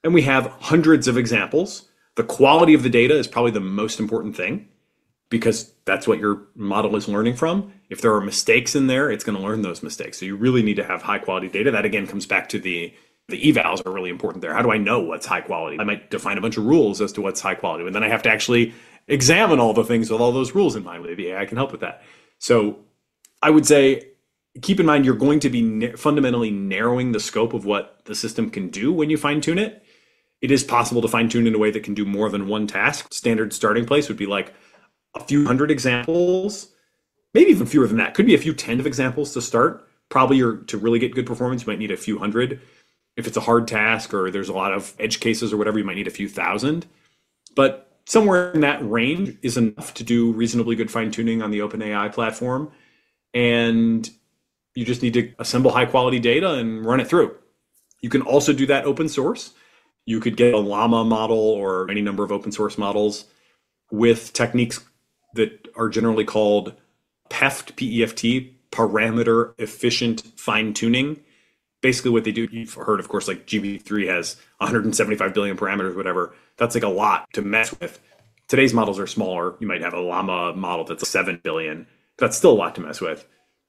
And we have hundreds of examples. The quality of the data is probably the most important thing because that's what your model is learning from. If there are mistakes in there, it's going to learn those mistakes. So you really need to have high quality data. That again comes back to the evals are really important there. How do I know what's high quality? I might define a bunch of rules as to what's high quality, and then I have to actually examine all the things with all those rules in mind. The AI can help with that. So I would say, keep in mind, you're going to be fundamentally narrowing the scope of what the system can do when you fine tune it. It is possible to fine tune in a way that can do more than one task. Standard starting place would be like a few hundred examples, maybe even fewer than that. Could be a few 10 of examples to start. Probably to really get good performance, you might need a few hundred. If it's a hard task or there's a lot of edge cases or whatever, you might need a few thousand. But somewhere in that range is enough to do reasonably good fine tuning on the OpenAI platform. And you just need to assemble high quality data and run it through. You can also do that open source. You could get a llama model or any number of open source models with techniques that are generally called PEFT, P-E-F-T, parameter efficient fine tuning. Basically what they do, you've heard, of course, like GPT-3 has 175 billion parameters, whatever. That's like a lot to mess with. Today's models are smaller. You might have a llama model that's 7 billion. That's still a lot to mess with.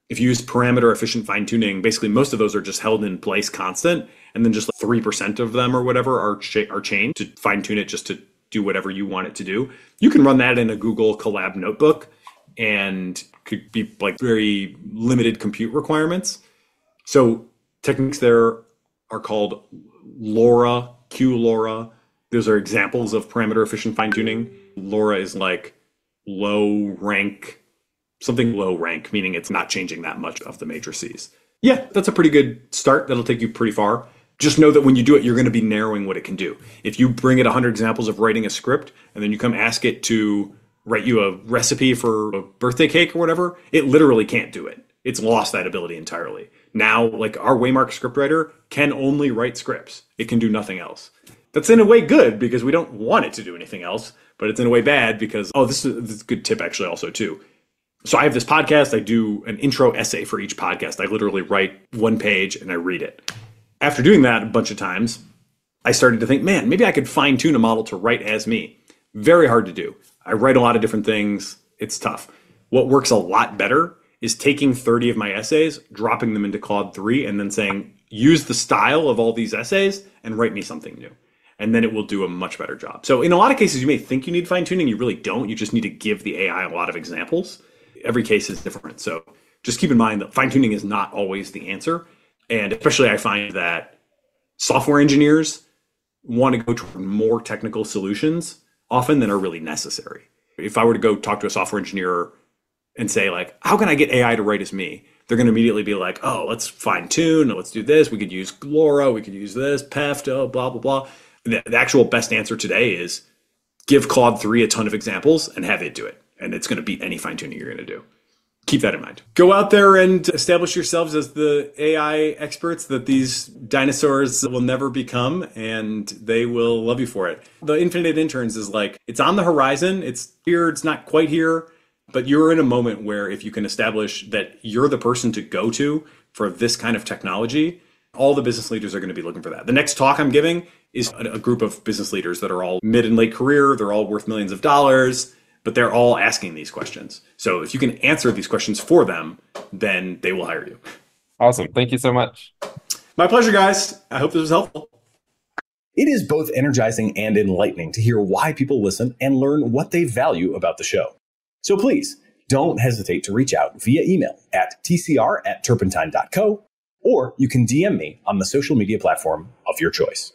If you use parameter efficient fine tuning, basically most of those are just held in place constant. And then just like 3% of them or whatever are changed to fine tune it just to do whatever you want it to do. You can run that in a Google Colab notebook and could be like very limited compute requirements. So techniques there are called LoRa, QLoRa. Those are examples of parameter efficient fine tuning. LoRa is like low rank, something low rank, meaning it's not changing that much of the matrices. Yeah, that's a pretty good start. That'll take you pretty far. Just know that when you do it, you're going to be narrowing what it can do. If you bring it 100 examples of writing a script and then you come ask it to write you a recipe for a birthday cake or whatever, it literally can't do it. It's lost that ability entirely. Now, like our Waymark scriptwriter can only write scripts. It can do nothing else. That's in a way good because we don't want it to do anything else, but it's in a way bad because, this is a good tip actually also too. So I have this podcast. I do an intro essay for each podcast. I literally write one page and I read it. After doing that a bunch of times, I started to think, man, maybe I could fine tune a model to write as me. Very hard to do. I write a lot of different things. It's tough. What works a lot better is taking 30 of my essays, dropping them into Claude 3, and then saying, use the style of all these essays and write me something new. And then it will do a much better job. So in a lot of cases, you may think you need fine tuning. You really don't. You just need to give the AI a lot of examples. Every case is different. So just keep in mind that fine tuning is not always the answer. And especially I find that software engineers want to go toward more technical solutions often than are really necessary. If I were to go talk to a software engineer and say, like, how can I get AI to write as me? They're going to immediately be like, oh, let's fine tune. Let's do this. We could use LoRa. We could use this, PEFT, blah, blah, blah. The actual best answer today is give Claude 3 a ton of examples and have it do it. And it's going to beat any fine tuning you're going to do. Keep that in mind. Go out there and establish yourselves as the AI experts that these dinosaurs will never become, and they will love you for it. The Infinite Interns is like, it's on the horizon. It's here. It's not quite here. But you're in a moment where if you can establish that you're the person to go to for this kind of technology, all the business leaders are going to be looking for that. The next talk I'm giving is a group of business leaders that are all mid and late career. They're all worth millions of dollars, but they're all asking these questions. So if you can answer these questions for them, then they will hire you. Awesome. Thank you so much. My pleasure, guys. I hope this was helpful. It is both energizing and enlightening to hear why people listen and learn what they value about the show. So please don't hesitate to reach out via email at tcr@turpentine.co, or you can DM me on the social media platform of your choice.